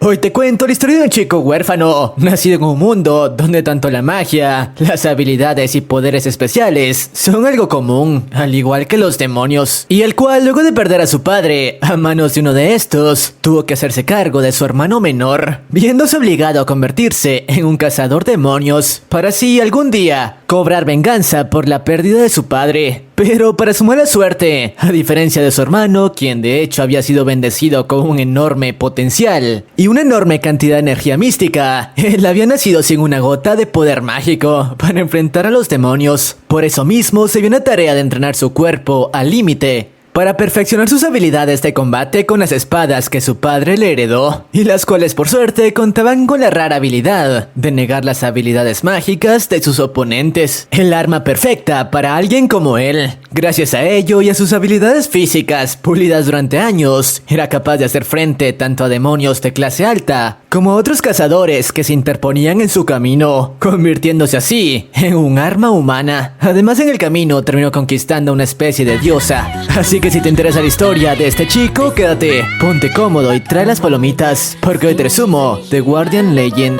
Hoy te cuento la historia de un chico huérfano, nacido en un mundo donde tanto la magia, las habilidades y poderes especiales son algo común, al igual que los demonios, y el cual luego de perder a su padre a manos de uno de estos, tuvo que hacerse cargo de su hermano menor, viéndose obligado a convertirse en un cazador de demonios, para así algún día cobrar venganza por la pérdida de su padre. Pero para su mala suerte, a diferencia de su hermano, quien de hecho había sido bendecido con un enorme potencial y una enorme cantidad de energía mística, él había nacido sin una gota de poder mágico para enfrentar a los demonios. Por eso mismo se vio una tarea de entrenar su cuerpo al límite para perfeccionar sus habilidades de combate con las espadas que su padre le heredó, y las cuales por suerte contaban con la rara habilidad de negar las habilidades mágicas de sus oponentes. El arma perfecta para alguien como él. Gracias a ello y a sus habilidades físicas pulidas durante años, era capaz de hacer frente tanto a demonios de clase alta como a otros cazadores que se interponían en su camino, convirtiéndose así en un arma humana. Además, en el camino terminó conquistando una especie de diosa. Así que si te interesa la historia de este chico, quédate, ponte cómodo y trae las palomitas, porque hoy te resumo The Guardian Legend.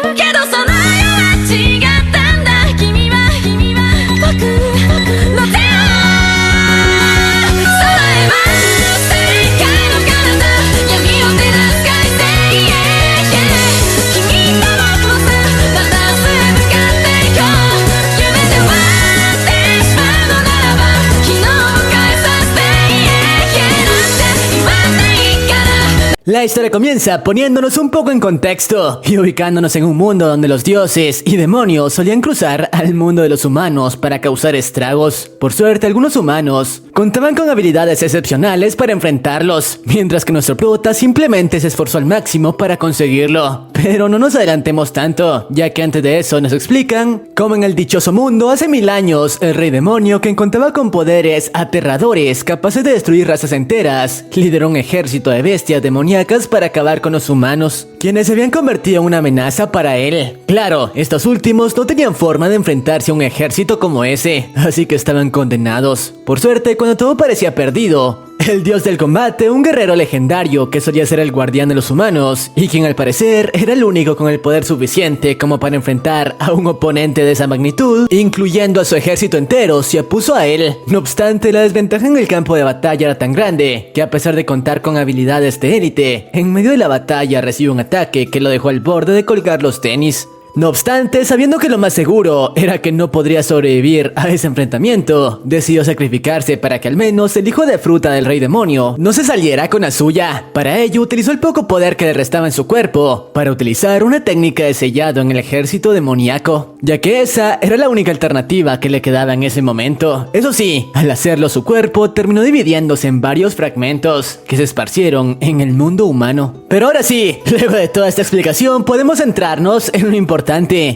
La historia comienza poniéndonos un poco en contexto y ubicándonos en un mundo donde los dioses y demonios solían cruzar al mundo de los humanos para causar estragos. Por suerte, algunos humanos contaban con habilidades excepcionales para enfrentarlos, mientras que nuestro prota simplemente se esforzó al máximo para conseguirlo. Pero no nos adelantemos tanto, ya que antes de eso nos explican cómo en el dichoso mundo hace 1000 años el rey demonio, quien contaba con poderes aterradores capaces de destruir razas enteras, lideró un ejército de bestias demoníacas para acabar con los humanos, quienes se habían convertido en una amenaza para él. Claro, estos últimos no tenían forma de enfrentarse a un ejército como ese, así que estaban condenados. Por suerte, cuando todo parecía perdido, el dios del combate, un guerrero legendario que solía ser el guardián de los humanos y quien al parecer era el único con el poder suficiente como para enfrentar a un oponente de esa magnitud, incluyendo a su ejército entero, se opuso a él. No obstante, la desventaja en el campo de batalla era tan grande que, a pesar de contar con habilidades de élite, en medio de la batalla recibió un ataque que lo dejó al borde de colgar los tenis. No obstante, sabiendo que lo más seguro era que no podría sobrevivir a ese enfrentamiento, decidió sacrificarse para que al menos el hijo de fruta del rey demonio no se saliera con la suya. Para ello, utilizó el poco poder que le restaba en su cuerpo para utilizar una técnica de sellado en el ejército demoníaco, ya que esa era la única alternativa que le quedaba en ese momento. Eso sí, al hacerlo, su cuerpo terminó dividiéndose en varios fragmentos que se esparcieron en el mundo humano. Pero ahora sí, luego de toda esta explicación, podemos centrarnos en lo importante,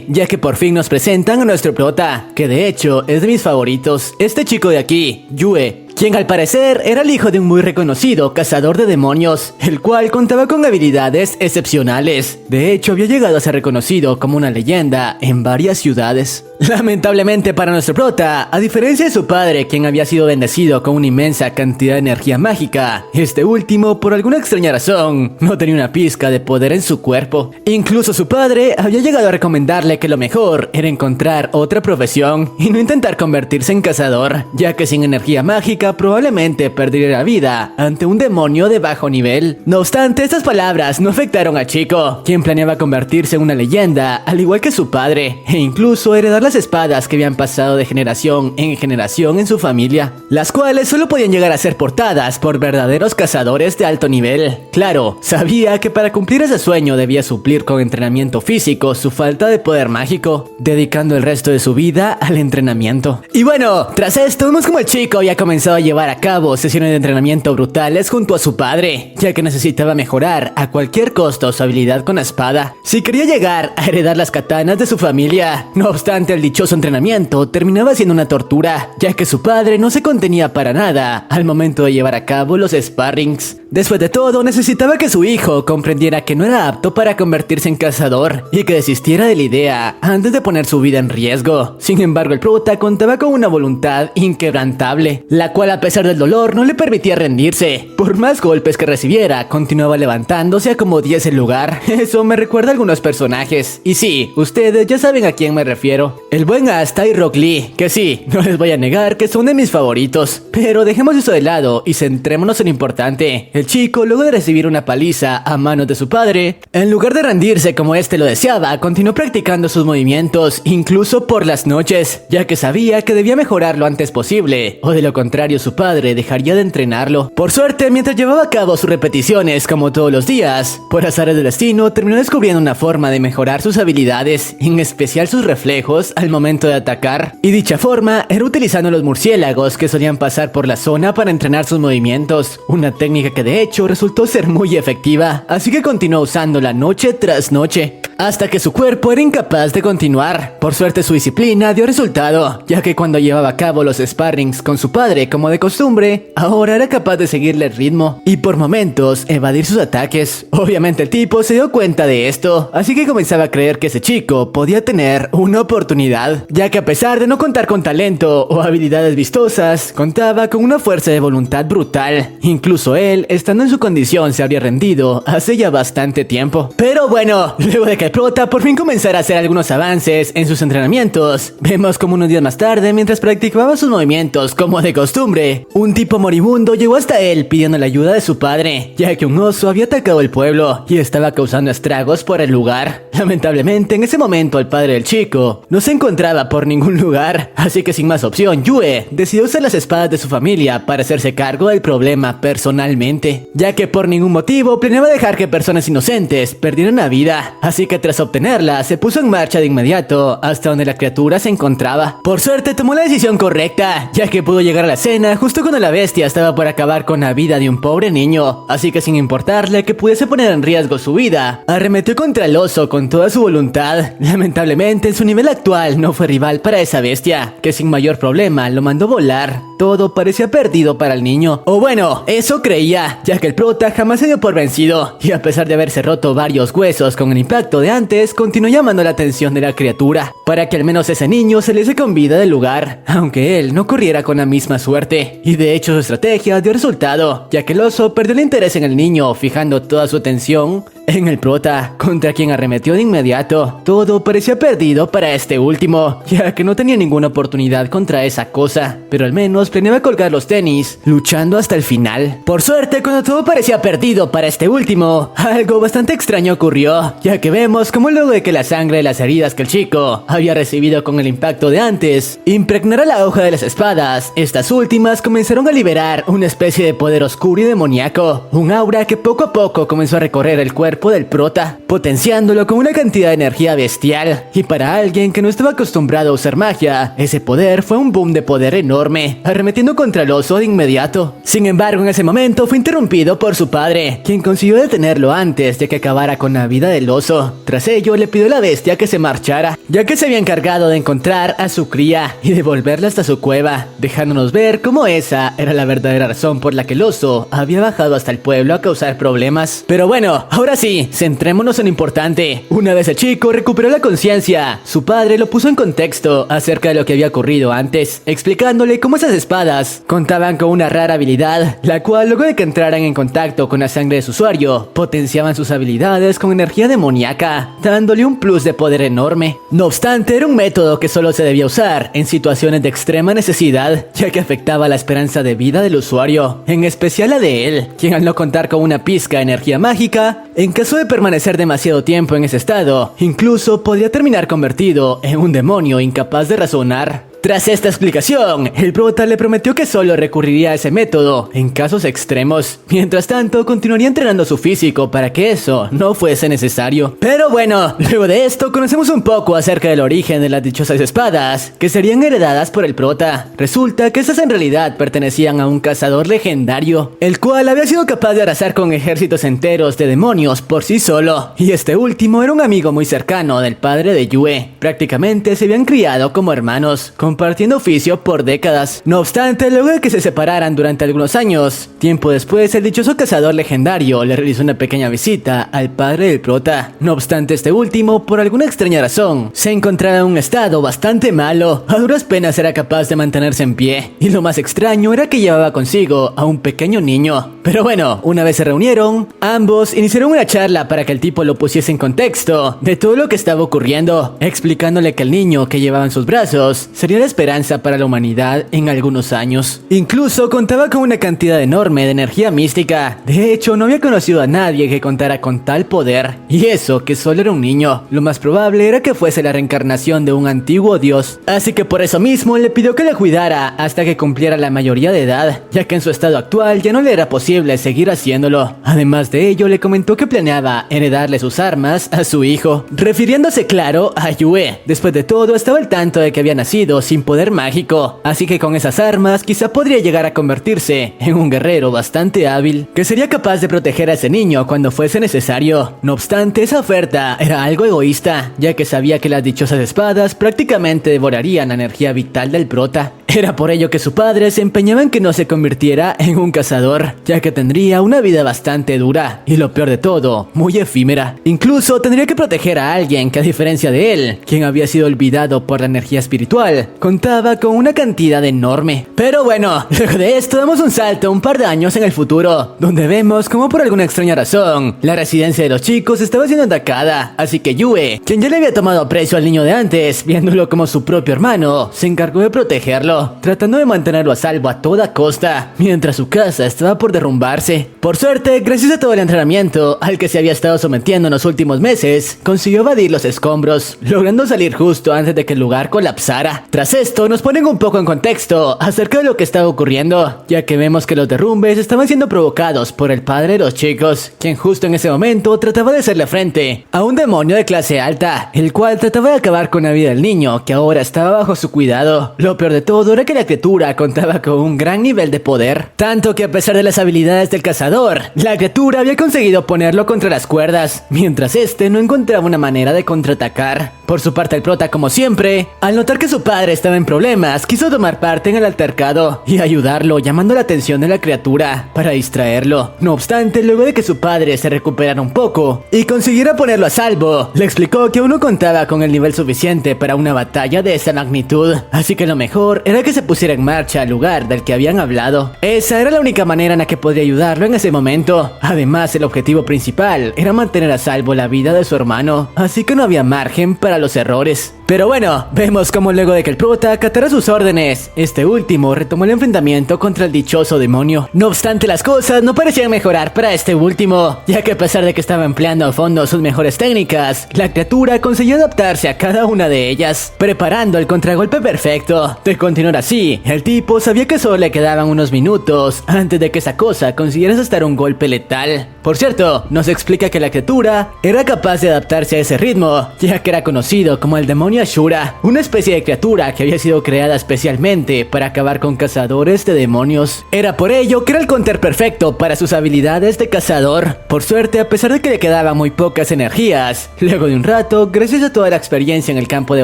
ya que por fin nos presentan a nuestro prota, que de hecho es de mis favoritos, este chico de aquí, Yue, quien al parecer era el hijo de un muy reconocido cazador de demonios, el cual contaba con habilidades excepcionales. De hecho, había llegado a ser reconocido como una leyenda en varias ciudades. Lamentablemente para nuestro prota, a diferencia de su padre, quien había sido bendecido con una inmensa cantidad de energía mágica, este último, por alguna extraña razón, no tenía una pizca de poder en su cuerpo. Incluso su padre había llegado a recomendarle que lo mejor era encontrar otra profesión y no intentar convertirse en cazador, ya que sin energía mágica probablemente perdería la vida ante un demonio de bajo nivel. No obstante, estas palabras no afectaron a Chico, quien planeaba convertirse en una leyenda, al igual que su padre, e incluso heredar las espadas que habían pasado de generación en su familia, las cuales solo podían llegar a ser portadas por verdaderos cazadores de alto nivel. Claro, sabía que para cumplir ese sueño debía suplir con entrenamiento físico su falta de poder mágico, dedicando el resto de su vida al entrenamiento. Y bueno, tras esto vemos como el chico había comenzado a llevar a cabo sesiones de entrenamiento brutales junto a su padre, ya que necesitaba mejorar a cualquier costo su habilidad con la espada, si quería llegar a heredar las katanas de su familia. No obstante, el dichoso entrenamiento terminaba siendo una tortura, ya que su padre no se contenía para nada al momento de llevar a cabo los sparrings. Después de todo, necesitaba que su hijo comprendiera que no era apto para convertirse en cazador y que desistiera de la idea antes de poner su vida en riesgo. Sin embargo, el prota contaba con una voluntad inquebrantable, la cual a pesar del dolor no le permitía rendirse. Por más golpes que recibiera, continuaba levantándose a como diese el lugar. Eso me recuerda a algunos personajes. Y sí, ustedes ya saben a quién me refiero. El buen Asta y Rock Lee, que sí, no les voy a negar que son de mis favoritos. Pero dejemos eso de lado y centrémonos en lo importante. El chico, luego de recibir una paliza a manos de su padre, en lugar de rendirse como este lo deseaba, continuó practicando sus movimientos, incluso por las noches, ya que sabía que debía mejorar lo antes posible, o de lo contrario su padre dejaría de entrenarlo. Por suerte, mientras llevaba a cabo sus repeticiones como todos los días, por azares del destino, terminó descubriendo una forma de mejorar sus habilidades, en especial sus reflejos al momento de atacar, y dicha forma era utilizando los murciélagos que solían pasar por la zona para entrenar sus movimientos, una técnica que de hecho resultó ser muy efectiva, así que continuó usándola noche tras noche, hasta que su cuerpo era incapaz de continuar. Por suerte su disciplina dio resultado, ya que cuando llevaba a cabo los sparrings con su padre como de costumbre, ahora era capaz de seguirle el ritmo y por momentos evadir sus ataques. Obviamente el tipo se dio cuenta de esto, así que comenzaba a creer que ese chico podía tener una oportunidad, ya que a pesar de no contar con talento o habilidades vistosas, contaba con una fuerza de voluntad brutal. Incluso él, estando en su condición, se habría rendido hace ya bastante tiempo. Pero bueno, luego de que el prota por fin comenzara a hacer algunos avances en sus entrenamientos, vemos como unos días más tarde, mientras practicaba sus movimientos como de costumbre, un tipo moribundo llegó hasta él pidiendo la ayuda de su padre, ya que un oso había atacado el pueblo y estaba causando estragos por el lugar. Lamentablemente, en ese momento el padre del chico no se encontraba por ningún lugar, así que sin más opción, Yue decidió usar las espadas de su familia para hacerse cargo del problema personalmente, ya que por ningún motivo planeaba dejar que personas inocentes perdieran la vida, así que tras obtenerla se puso en marcha de inmediato hasta donde la criatura se encontraba. Por suerte tomó la decisión correcta, ya que pudo llegar a la escena justo cuando la bestia estaba por acabar con la vida de un pobre niño, así que sin importarle que pudiese poner en riesgo su vida, arremetió contra el oso con toda su voluntad. Lamentablemente en su nivel actual no fue rival para esa bestia, que sin mayor problema lo mandó volar. Todo parecía perdido para el niño, o bueno, eso creía, ya que el prota jamás se dio por vencido, y a pesar de haberse roto varios huesos con el impacto de antes, continuó llamando la atención de la criatura, para que al menos ese niño saliese con vida del lugar, aunque él no corriera con la misma suerte. Y de hecho su estrategia dio resultado, ya que el oso perdió el interés en el niño, fijando toda su atención en el prota, contra quien arremetió de inmediato. Todo parecía perdido para este último, ya que no tenía ninguna oportunidad contra esa cosa, pero al menos planeaba colgar los tenis, luchando hasta el final. Por suerte, cuando todo parecía perdido para este último, algo bastante extraño ocurrió, ya que vemos como luego de que la sangre de las heridas que el chico había recibido con el impacto de antes impregnara la hoja de las espadas, estas últimas comenzaron a liberar una especie de poder oscuro y demoníaco, un aura que poco a poco comenzó a recorrer el cuerpo del prota, potenciándolo con una cantidad de energía bestial. Y para alguien que no estaba acostumbrado a usar magia, ese poder fue un boom de poder enorme, arremetiendo contra el oso de inmediato. Sin embargo, en ese momento fue interrumpido por su padre, quien consiguió detenerlo antes de que acabara con la vida del oso. Tras ello, le pidió a la bestia que se marchara, ya que se había encargado de encontrar a su cría y devolverla hasta su cueva, dejándonos ver cómo esa era la verdadera razón por la que el oso había bajado hasta el pueblo a causar problemas. Pero bueno, ahora sí, centrémonos en lo importante. Una vez el chico recuperó la conciencia, su padre lo puso en contexto acerca de lo que había ocurrido antes, explicándole cómo esas espadas contaban con una rara habilidad, la cual luego de que entraran en contacto con la sangre de su usuario, potenciaban sus habilidades con energía demoníaca, dándole un plus de poder enorme. No obstante, era un método que solo se debía usar en situaciones de extrema necesidad, ya que afectaba la esperanza de vida del usuario, en especial la de él, quien al no contar con una pizca de energía mágica, en caso de permanecer demasiado tiempo en ese estado, incluso podría terminar convertido en un demonio incapaz de razonar. Tras esta explicación, el prota le prometió que solo recurriría a ese método en casos extremos. Mientras tanto, continuaría entrenando su físico para que eso no fuese necesario. Pero bueno, luego de esto conocemos un poco acerca del origen de las dichosas espadas, que serían heredadas por el prota. Resulta que estas en realidad pertenecían a un cazador legendario, el cual había sido capaz de arrasar con ejércitos enteros de demonios por sí solo. Y este último era un amigo muy cercano del padre de Yue. Prácticamente se habían criado como hermanos, compartiendo oficio por décadas. No obstante, luego de que se separaran durante algunos años, tiempo después el dichoso cazador legendario le realizó una pequeña visita al padre del prota. No obstante, este último, por alguna extraña razón, se encontraba en un estado bastante malo. A duras penas era capaz de mantenerse en pie, y lo más extraño era que llevaba consigo a un pequeño niño. Pero bueno, una vez se reunieron, ambos iniciaron una charla para que el tipo lo pusiese en contexto de todo lo que estaba ocurriendo, explicándole que el niño que llevaba en sus brazos sería la esperanza para la humanidad en algunos años. Incluso contaba con una cantidad enorme de energía mística. De hecho, no había conocido a nadie que contara con tal poder, y eso que solo era un niño. Lo más probable era que fuese la reencarnación de un antiguo dios, así que por eso mismo le pidió que le cuidara hasta que cumpliera la mayoría de edad, ya que en su estado actual ya no le era posible seguir haciéndolo. Además de ello, le comentó que planeaba heredarle sus armas a su hijo, refiriéndose claro a Yue. Después de todo, estaba al tanto de que había nacido sin poder mágico, así que con esas armas quizá podría llegar a convertirse en un guerrero bastante hábil, que sería capaz de proteger a ese niño cuando fuese necesario. No obstante, esa oferta era algo egoísta, ya que sabía que las dichosas espadas prácticamente devorarían la energía vital del prota. Era por ello que su padre se empeñaba en que no se convirtiera en un cazador, ya que tendría una vida bastante dura, y lo peor de todo, muy efímera. Incluso tendría que proteger a alguien que, a diferencia de él, quien había sido olvidado por la energía espiritual, contaba con una cantidad enorme. Pero bueno, luego de esto damos un salto un par de años en el futuro, donde vemos como por alguna extraña razón, la residencia de los chicos estaba siendo atacada, así que Yue, quien ya le había tomado aprecio al niño de antes, viéndolo como su propio hermano, se encargó de protegerlo, tratando de mantenerlo a salvo a toda costa, mientras su casa estaba por derrumbarse. Por suerte, gracias a todo el entrenamiento al que se había estado sometiendo en los últimos meses, consiguió evadir los escombros, logrando salir justo antes de que el lugar colapsara. Tras esto, nos ponen un poco en contexto acerca de lo que estaba ocurriendo, ya que vemos que los derrumbes estaban siendo provocados por el padre de los chicos, quien justo en ese momento trataba de hacerle frente a un demonio de clase alta, el cual trataba de acabar con la vida del niño, que ahora estaba bajo su cuidado. Lo peor de todo era que la criatura contaba con un gran nivel de poder, tanto que a pesar de las habilidades del cazador, la criatura había conseguido ponerlo contra las cuerdas, mientras este no encontraba una manera de contraatacar. Por su parte, el prota, como siempre, al notar que su padre estaba en problemas, quiso tomar parte en el altercado y ayudarlo, llamando la atención de la criatura para distraerlo. No obstante, luego de que su padre se recuperara un poco y consiguiera ponerlo a salvo, le explicó que aún no contaba con el nivel suficiente para una batalla de esa magnitud, así que lo mejor era que se pusiera en marcha al lugar del que habían hablado. Esa era la única manera en la que podría ayudarlo en ese momento. Además, el objetivo principal era mantener a salvo la vida de su hermano, así que no había margen para los errores. Pero bueno, vemos como luego de que el prota acatara sus órdenes, este último retomó el enfrentamiento contra el dichoso demonio. No obstante, las cosas no parecían mejorar para este último, ya que a pesar de que estaba empleando a fondo sus mejores técnicas, la criatura consiguió adaptarse a cada una de ellas, preparando el contragolpe perfecto. De continuar así, el tipo sabía que solo le quedaban unos minutos antes de que esa cosa consiguiera asestar un golpe letal. Por cierto, nos explica que la criatura era capaz de adaptarse a ese ritmo, ya que era conocido como el demonio Ashura, una especie de criatura que había sido creada especialmente para acabar con cazadores de demonios. Era por ello que era el counter perfecto para sus habilidades de cazador. Por suerte, a pesar de que le quedaban muy pocas energías, luego de un rato, gracias a toda la experiencia en el campo de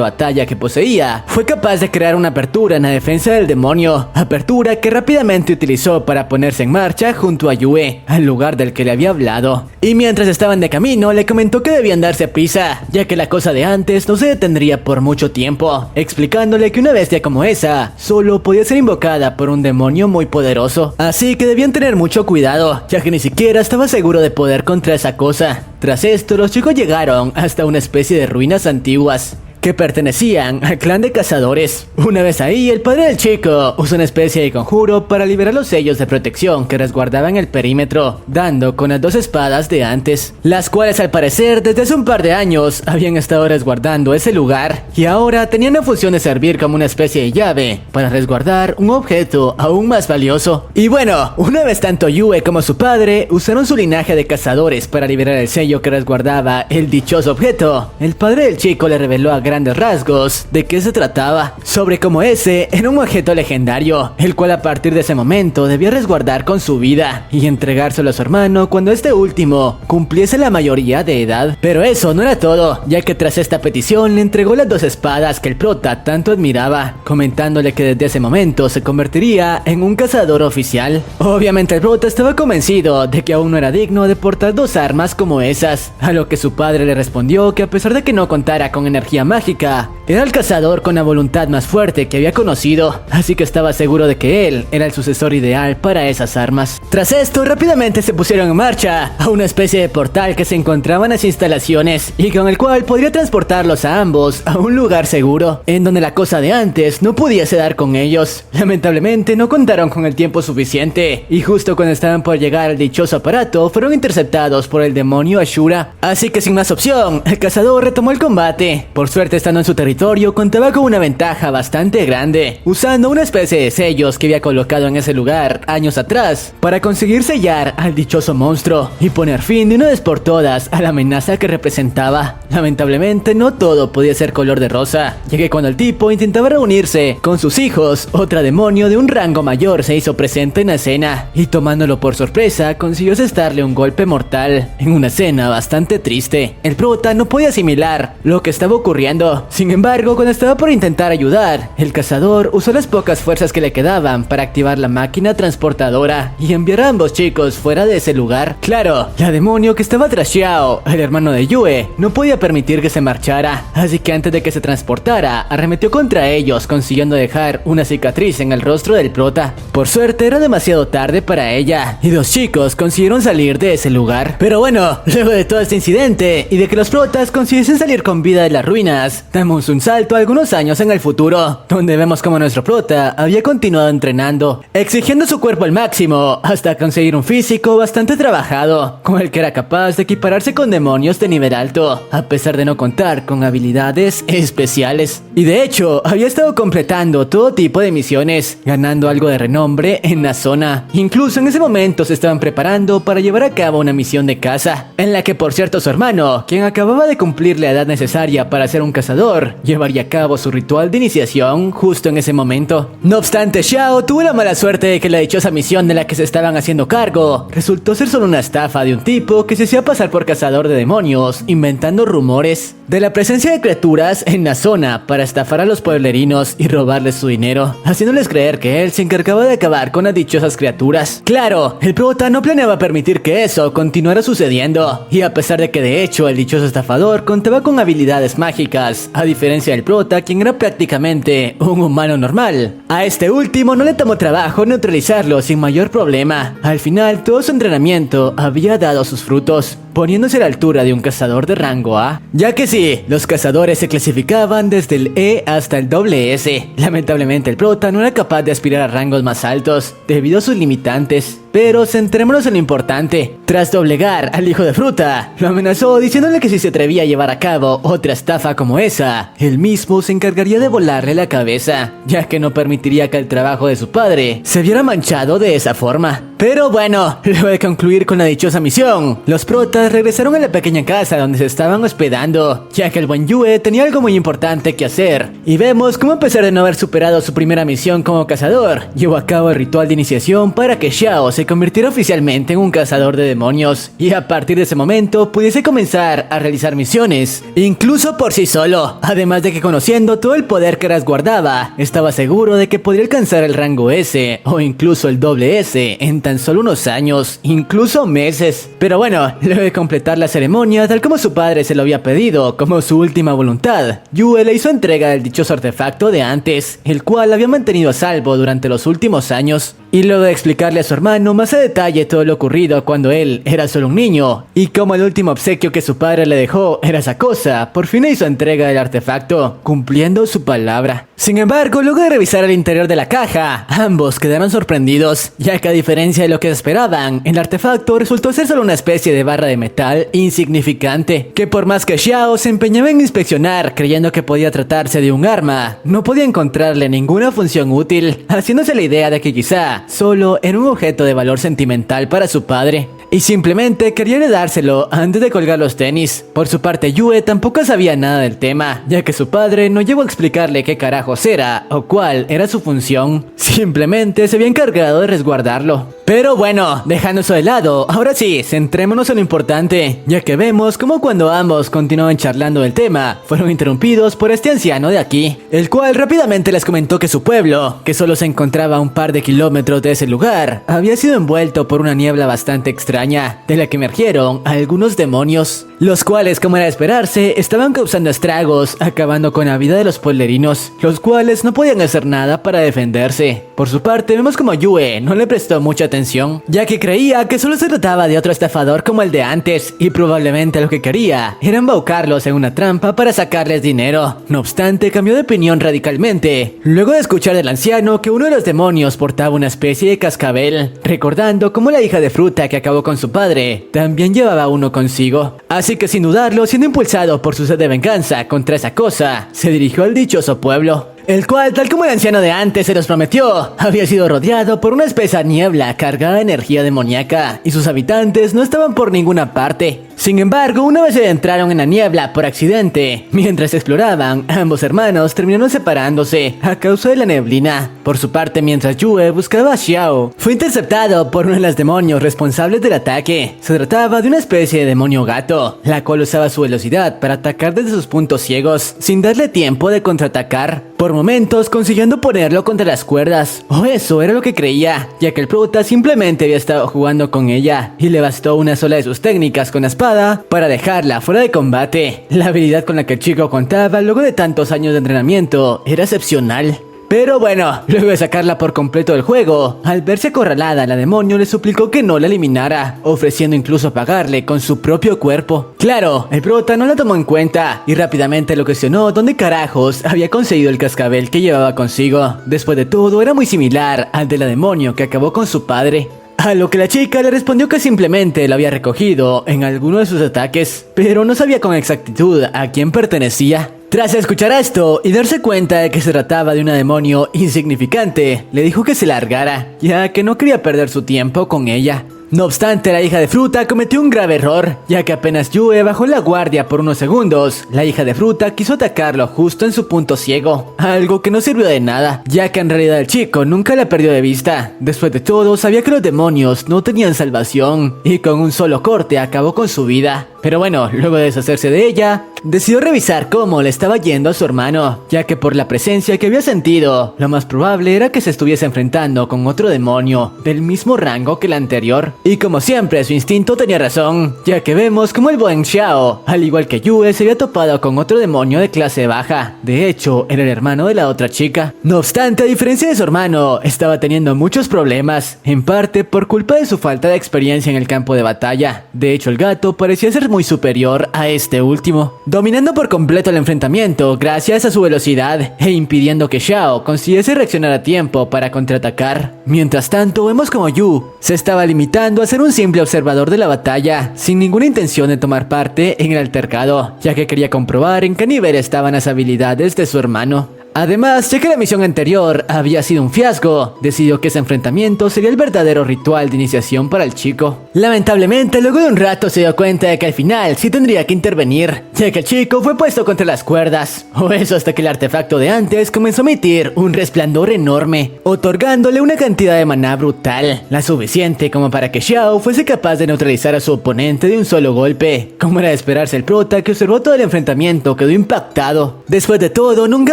batalla que poseía, fue capaz de crear una apertura en la defensa del demonio, apertura que rápidamente utilizó para ponerse en marcha junto a Yue, al lugar del que le había hablado. Y mientras estaban de camino, le comentó que debían darse prisa, ya que la cosa de antes no se detendría por mucho tiempo, explicándole que una bestia como esa solo podía ser invocada por un demonio muy poderoso, así que debían tener mucho cuidado, ya que ni siquiera estaba seguro de poder contra esa cosa. Tras esto, los chicos llegaron hasta una especie de ruinas antiguas que pertenecían al clan de cazadores. Una vez ahí, el padre del chico usó una especie de conjuro para liberar los sellos de protección que resguardaban el perímetro, dando con las dos espadas de antes, las cuales al parecer desde hace un par de años habían estado resguardando ese lugar y ahora tenían la función de servir como una especie de llave para resguardar un objeto aún más valioso. Y bueno, una vez tanto Yue como su padre usaron su linaje de cazadores para liberar el sello que resguardaba el dichoso objeto, el padre del chico le reveló a gran grandes rasgos de qué se trataba, sobre cómo ese era un objeto legendario, el cual a partir de ese momento debía resguardar con su vida y entregárselo a su hermano cuando este último cumpliese la mayoría de edad. Pero eso no era todo, ya que tras esta petición le entregó las 2 espadas que el prota tanto admiraba, comentándole que desde ese momento se convertiría en un cazador oficial. Obviamente el prota estaba convencido de que aún no era digno de portar 2 armas como esas, a lo que su padre le respondió que a pesar de que no contara con energía mágica, era el cazador con la voluntad más fuerte que había conocido, así que estaba seguro de que él era el sucesor ideal para esas armas. Tras esto, rápidamente se pusieron en marcha a una especie de portal que se encontraba en las instalaciones y con el cual podría transportarlos a ambos a un lugar seguro, en donde la cosa de antes no pudiese dar con ellos. Lamentablemente no contaron con el tiempo suficiente y justo cuando estaban por llegar al dichoso aparato fueron interceptados por el demonio Ashura, así que sin más opción, el cazador retomó el combate. Por suerte, estando en su territorio, contaba con una ventaja bastante grande, usando una especie de sellos que había colocado en ese lugar años atrás para conseguir sellar al dichoso monstruo y poner fin de una vez por todas a la amenaza que representaba. Lamentablemente no todo podía ser color de rosa, ya que cuando el tipo intentaba reunirse con sus hijos, otra demonio de un rango mayor se hizo presente en la escena y tomándolo por sorpresa consiguió asestarle un golpe mortal en una escena bastante triste. El prota no podía asimilar lo que estaba ocurriendo. Sin embargo, cuando estaba por intentar ayudar, el cazador usó las pocas fuerzas que le quedaban para activar la máquina transportadora y enviar a ambos chicos fuera de ese lugar. Claro, la demonio que estaba tras Xiao, el hermano de Yue, no podía permitir que se marchara, así que antes de que se transportara, arremetió contra ellos, consiguiendo dejar una cicatriz en el rostro del prota. Por suerte era demasiado tarde para ella y los chicos consiguieron salir de ese lugar. Pero bueno, luego de todo este incidente y de que los protas consiguiesen salir con vida de las ruinas, damos un salto a algunos años en el futuro, donde vemos como nuestro prota había continuado entrenando, exigiendo su cuerpo al máximo hasta conseguir un físico bastante trabajado, con el que era capaz de equipararse con demonios de nivel alto, a pesar de no contar con habilidades especiales. Y de hecho, había estado completando todo tipo de misiones, ganando algo de renombre en la zona. Incluso en ese momento se estaban preparando para llevar a cabo una misión de caza, en la que por cierto su hermano, quien acababa de cumplir la edad necesaria para ser un cazador, llevaría a cabo su ritual de iniciación justo en ese momento. No obstante, Xiao tuvo la mala suerte de que la dichosa misión de la que se estaban haciendo cargo resultó ser solo una estafa de un tipo que se hacía pasar por cazador de demonios, inventando rumores de la presencia de criaturas en la zona para estafar a los pueblerinos y robarles su dinero, haciéndoles creer que él se encargaba de acabar con las dichosas criaturas. Claro, el prota no planeaba permitir que eso continuara sucediendo, y a pesar de que de hecho el dichoso estafador contaba con habilidades mágicas, a diferencia del prota, quien era prácticamente un humano normal, a este último no le tomó trabajo neutralizarlo sin mayor problema. Al final, todo su entrenamiento había dado sus frutos, poniéndose a la altura de un cazador de rango A, ya que sí, los cazadores se clasificaban desde el E hasta el SS. Lamentablemente el prota no era capaz de aspirar a rangos más altos debido a sus limitantes. Pero centrémonos en lo importante. Tras doblegar al hijo de fruta, lo amenazó diciéndole que si se atrevía a llevar a cabo otra estafa como esa, él mismo se encargaría de volarle la cabeza, ya que no permitiría que el trabajo de su padre se viera manchado de esa forma. Pero bueno, luego de concluir con la dichosa misión, los protas regresaron a la pequeña casa donde se estaban hospedando, ya que el buen Yue tenía algo muy importante que hacer. Y vemos cómo a pesar de no haber superado su primera misión como cazador, llevó a cabo el ritual de iniciación para que Xiao se convirtiera oficialmente en un cazador de demonios, y a partir de ese momento pudiese comenzar a realizar misiones, incluso por sí solo. Además de que conociendo todo el poder que resguardaba, estaba seguro de que podría alcanzar el rango S o incluso el doble S en tan solo unos años, incluso meses. Pero bueno, luego de completar la ceremonia tal como su padre se lo había pedido como su última voluntad, Yue le hizo entrega del dichoso artefacto de antes, el cual había mantenido a salvo durante los últimos años. Y luego de explicarle a su hermano más a detalle todo lo ocurrido cuando él era solo un niño, y como el último obsequio que su padre le dejó era esa cosa, por fin hizo entrega del artefacto, cumpliendo su palabra. Sin embargo, luego de revisar el interior de la caja, ambos quedaron sorprendidos, ya que a diferencia de lo que esperaban, el artefacto resultó ser solo una especie de barra de metal insignificante, que por más que Xiao se empeñaba en inspeccionar creyendo que podía tratarse de un arma, no podía encontrarle ninguna función útil, haciéndose la idea de que quizá solo era un objeto de valor sentimental para su padre. y simplemente quería heredárselo antes de colgar los tenis. Por su parte, Yue tampoco sabía nada del tema, ya que su padre no llegó a explicarle qué carajos era o cuál era su función. Simplemente se había encargado de resguardarlo. Pero bueno, dejando eso de lado, ahora sí, centrémonos en lo importante, ya que vemos como cuando ambos continuaban charlando del tema, fueron interrumpidos por este anciano de aquí, el cual rápidamente les comentó que su pueblo, que solo se encontraba a un par de kilómetros de ese lugar, había sido envuelto por una niebla bastante extraña, de la que emergieron algunos demonios, los cuales, como era de esperarse, estaban causando estragos, acabando con la vida de los pueblerinos, los cuales no podían hacer nada para defenderse. Por su parte, vemos como Yue no le prestó mucha atención, ya que creía que solo se trataba de otro estafador como el de antes, y probablemente lo que quería era embaucarlos en una trampa para sacarles dinero. No obstante, cambió de opinión radicalmente, luego de escuchar del anciano que uno de los demonios portaba una especie de cascabel, recordando cómo la hija de fruta que acabó con su padre también llevaba uno consigo. Así que sin dudarlo, siendo impulsado por su sed de venganza contra esa cosa, se dirigió al dichoso pueblo, el cual, tal como el anciano de antes se los prometió, había sido rodeado por una espesa niebla cargada de energía demoníaca, y sus habitantes no estaban por ninguna parte. Sin embargo, una vez se adentraron en la niebla por accidente, mientras exploraban, ambos hermanos terminaron separándose a causa de la neblina. Por su parte, mientras Yue buscaba a Xiao, fue interceptado por uno de los demonios responsables del ataque. Se trataba de una especie de demonio gato, la cual usaba su velocidad para atacar desde sus puntos ciegos, sin darle tiempo de contraatacar, por momentos consiguiendo ponerlo contra las cuerdas, o eso era lo que creía, ya que el prota simplemente había estado jugando con ella, y le bastó una sola de sus técnicas con la espada para dejarla fuera de combate. La habilidad con la que el chico contaba luego de tantos años de entrenamiento era excepcional. Pero bueno, luego de sacarla por completo del juego, al verse acorralada, la demonio le suplicó que no la eliminara, ofreciendo incluso pagarle con su propio cuerpo. Claro, el prota no la tomó en cuenta y rápidamente lo cuestionó dónde carajos había conseguido el cascabel que llevaba consigo. Después de todo, era muy similar al de la demonio que acabó con su padre. A lo que la chica le respondió que simplemente lo había recogido en alguno de sus ataques, pero no sabía con exactitud a quién pertenecía. Tras escuchar esto y darse cuenta de que se trataba de una demonio insignificante, le dijo que se largara, ya que no quería perder su tiempo con ella. No obstante, la hija de fruta cometió un grave error, ya que apenas Yue bajó la guardia por unos segundos, la hija de fruta quiso atacarlo justo en su punto ciego, algo que no sirvió de nada, ya que en realidad el chico nunca la perdió de vista. Después de todo, sabía que los demonios no tenían salvación, y con un solo corte acabó con su vida. Pero bueno, luego de deshacerse de ella, decidió revisar cómo le estaba yendo a su hermano, ya que por la presencia que había sentido, lo más probable era que se estuviese enfrentando con otro demonio del mismo rango que el anterior. Y como siempre, su instinto tenía razón, ya que vemos como el buen Xiao, al igual que Yue, se había topado con otro demonio de clase baja. De hecho, era el hermano de la otra chica. No obstante, a diferencia de su hermano, estaba teniendo muchos problemas, en parte por culpa de su falta de experiencia en el campo de batalla. De hecho, el gato parecía ser muy superior a este último, dominando por completo el enfrentamiento gracias a su velocidad e impidiendo que Xiao consiguiese reaccionar a tiempo para contraatacar. Mientras tanto, vemos como Yu se estaba limitando a ser un simple observador de la batalla, sin ninguna intención de tomar parte en el altercado, ya que quería comprobar en qué nivel estaban las habilidades de su hermano. Además, ya que la misión anterior había sido un fiasco, decidió que ese enfrentamiento sería el verdadero ritual de iniciación para el chico. Lamentablemente, luego de un rato se dio cuenta de que al final sí tendría que intervenir, ya que el chico fue puesto contra las cuerdas, o eso hasta que el artefacto de antes comenzó a emitir un resplandor enorme, otorgándole una cantidad de maná brutal, la suficiente como para que Xiao fuese capaz de neutralizar a su oponente de un solo golpe. Como era de esperarse, el prota que observó todo el enfrentamiento quedó impactado. Después de todo, nunca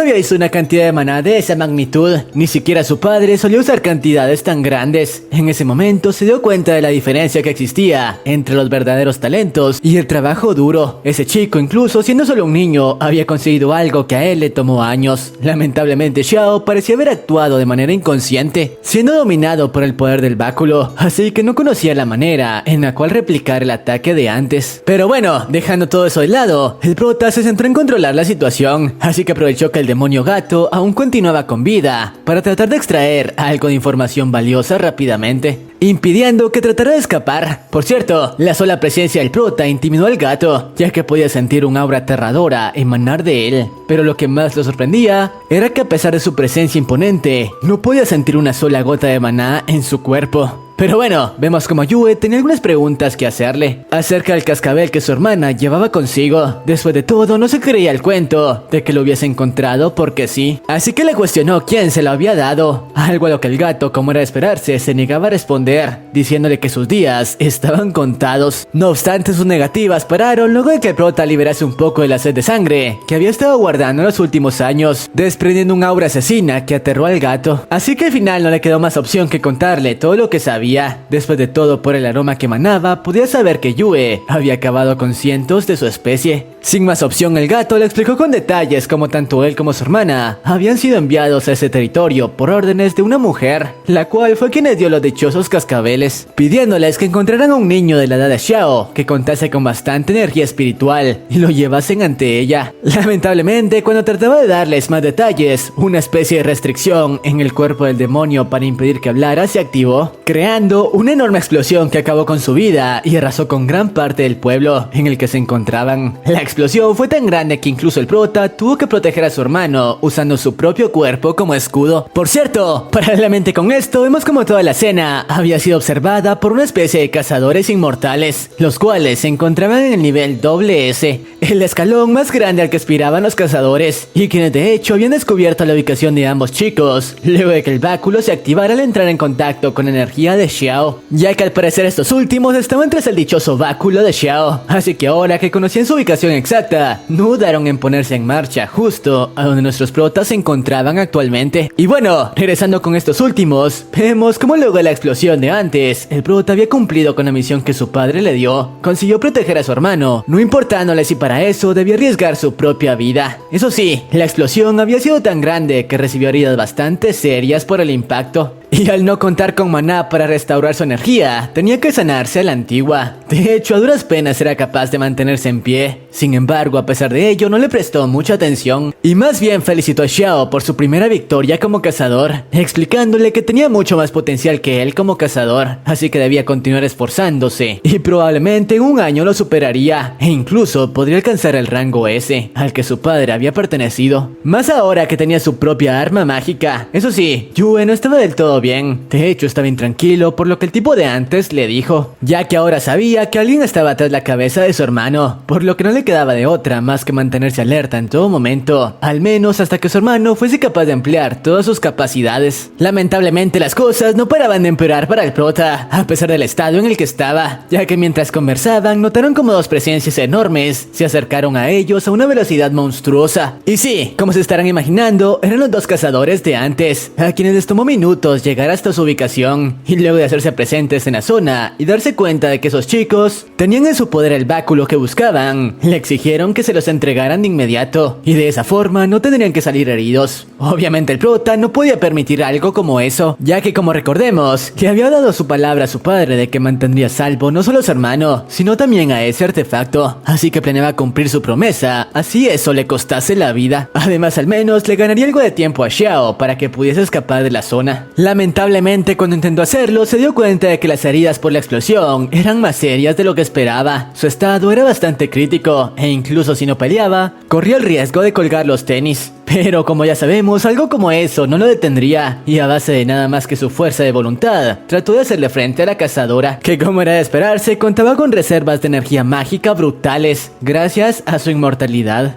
había visto una cantidad de maná de esa magnitud, ni siquiera su padre solía usar cantidades tan grandes. En ese momento se dio cuenta de la diferencia que existía entre los verdaderos talentos y el trabajo duro. Ese chico, incluso siendo solo un niño, había conseguido algo que a él le tomó años. Lamentablemente, Xiao parecía haber actuado de manera inconsciente, siendo dominado por el poder del báculo, así que no conocía la manera en la cual replicar el ataque de antes. Pero bueno, dejando todo eso de lado, el prota se centró en controlar la situación, así que aprovechó que el demonio gato aún continuaba con vida para tratar de extraer algo de información valiosa rápidamente, impidiendo que tratara de escapar. Por cierto, la sola presencia del prota intimidó al gato, ya que podía sentir un aura aterradora emanar de él. Pero lo que más lo sorprendía era que a pesar de su presencia imponente, no podía sentir una sola gota de maná en su cuerpo. Pero bueno, vemos como Yue tenía algunas preguntas que hacerle acerca del cascabel que su hermana llevaba consigo. Después de todo, no se creía el cuento de que lo hubiese encontrado porque sí. Así que le cuestionó quién se lo había dado, algo a lo que el gato, como era de esperarse, se negaba a responder, diciéndole que sus días estaban contados. No obstante, sus negativas pararon luego de que el prota liberase un poco de la sed de sangre que había estado guardando en los últimos años, desprendiendo un aura asesina que aterró al gato. Así que al final no le quedó más opción que contarle todo lo que sabía. Después de todo, por el aroma que emanaba, podía saber que Yue había acabado con cientos de su especie. Sin más opción, el gato le explicó con detalles cómo tanto él como su hermana habían sido enviados a ese territorio por órdenes de una mujer, la cual fue quien les dio los dichosos cascabeles, pidiéndoles que encontraran a un niño de la edad de Xiao que contase con bastante energía espiritual y lo llevasen ante ella. Lamentablemente, cuando trataba de darles más detalles, una especie de restricción en el cuerpo del demonio para impedir que hablara se activó, creando una enorme explosión que acabó con su vida y arrasó con gran parte del pueblo en el que se encontraban. La explosión fue tan grande que incluso el prota tuvo que proteger a su hermano usando su propio cuerpo como escudo. Por cierto, paralelamente con esto, vemos como toda la escena había sido observada por una especie de cazadores inmortales, los cuales se encontraban en el nivel S, el escalón más grande al que aspiraban los cazadores, y quienes de hecho habían descubierto la ubicación de ambos chicos luego de que el báculo se activara al entrar en contacto con la energía de Xiao, ya que al parecer estos últimos estaban tras el dichoso báculo de Xiao. Así que ahora que conocían su ubicación exacta, no dudaron en ponerse en marcha justo a donde nuestros protas se encontraban actualmente. Y bueno, regresando con estos últimos, vemos como luego de la explosión de antes, el prota había cumplido con la misión que su padre le dio. Consiguió proteger a su hermano, no importándole si para eso debía arriesgar su propia vida. Eso sí, la explosión había sido tan grande que recibió heridas bastante serias por el impacto. Y al no contar con maná para restaurar su energía, tenía que sanarse a la antigua. De hecho, a duras penas era capaz de mantenerse en pie. Sin embargo, a pesar de ello, no le prestó mucha atención y más bien felicitó a Xiao por su primera victoria como cazador, explicándole que tenía mucho más potencial que él como cazador, así que debía continuar esforzándose y probablemente en un año lo superaría e incluso podría alcanzar el rango S al que su padre había pertenecido. Más ahora que tenía su propia arma mágica. Eso sí, Yue no estaba del todo bien. De hecho, estaba intranquilo por lo que el tipo de antes le dijo, ya que ahora sabía que alguien estaba tras la cabeza de su hermano, por lo que no le quedaba de otra más que mantenerse alerta en todo momento, al menos hasta que su hermano fuese capaz de emplear todas sus capacidades. Lamentablemente, las cosas no paraban de empeorar para el prota, a pesar del estado en el que estaba, ya que mientras conversaban notaron como dos presencias enormes se acercaron a ellos a una velocidad monstruosa. Y sí, como se estarán imaginando, eran los dos cazadores de antes, a quienes les tomó minutos llegar hasta su ubicación, y luego de hacerse presentes en la zona y darse cuenta de que esos chicos tenían en su poder el báculo que buscaban, le exigieron que se los entregaran de inmediato, y de esa forma no tendrían que salir heridos. Obviamente el prota no podía permitir algo como eso, ya que como recordemos, que había dado su palabra a su padre de que mantendría salvo no solo a su hermano, sino también a ese artefacto, así que planeaba cumplir su promesa, así eso le costase la vida. Además, al menos le ganaría algo de tiempo a Xiao para que pudiese escapar de la zona. Lamentablemente, cuando intentó hacerlo, se dio cuenta de que las heridas por la explosión eran más serias de lo que esperaba. Su estado era bastante crítico, e incluso si no peleaba, corría el riesgo de colgar los tenis. Pero como ya sabemos, algo como eso no lo detendría, y a base de nada más que su fuerza de voluntad, trató de hacerle frente a la cazadora, que como era de esperarse, contaba con reservas de energía mágica brutales, gracias a su inmortalidad.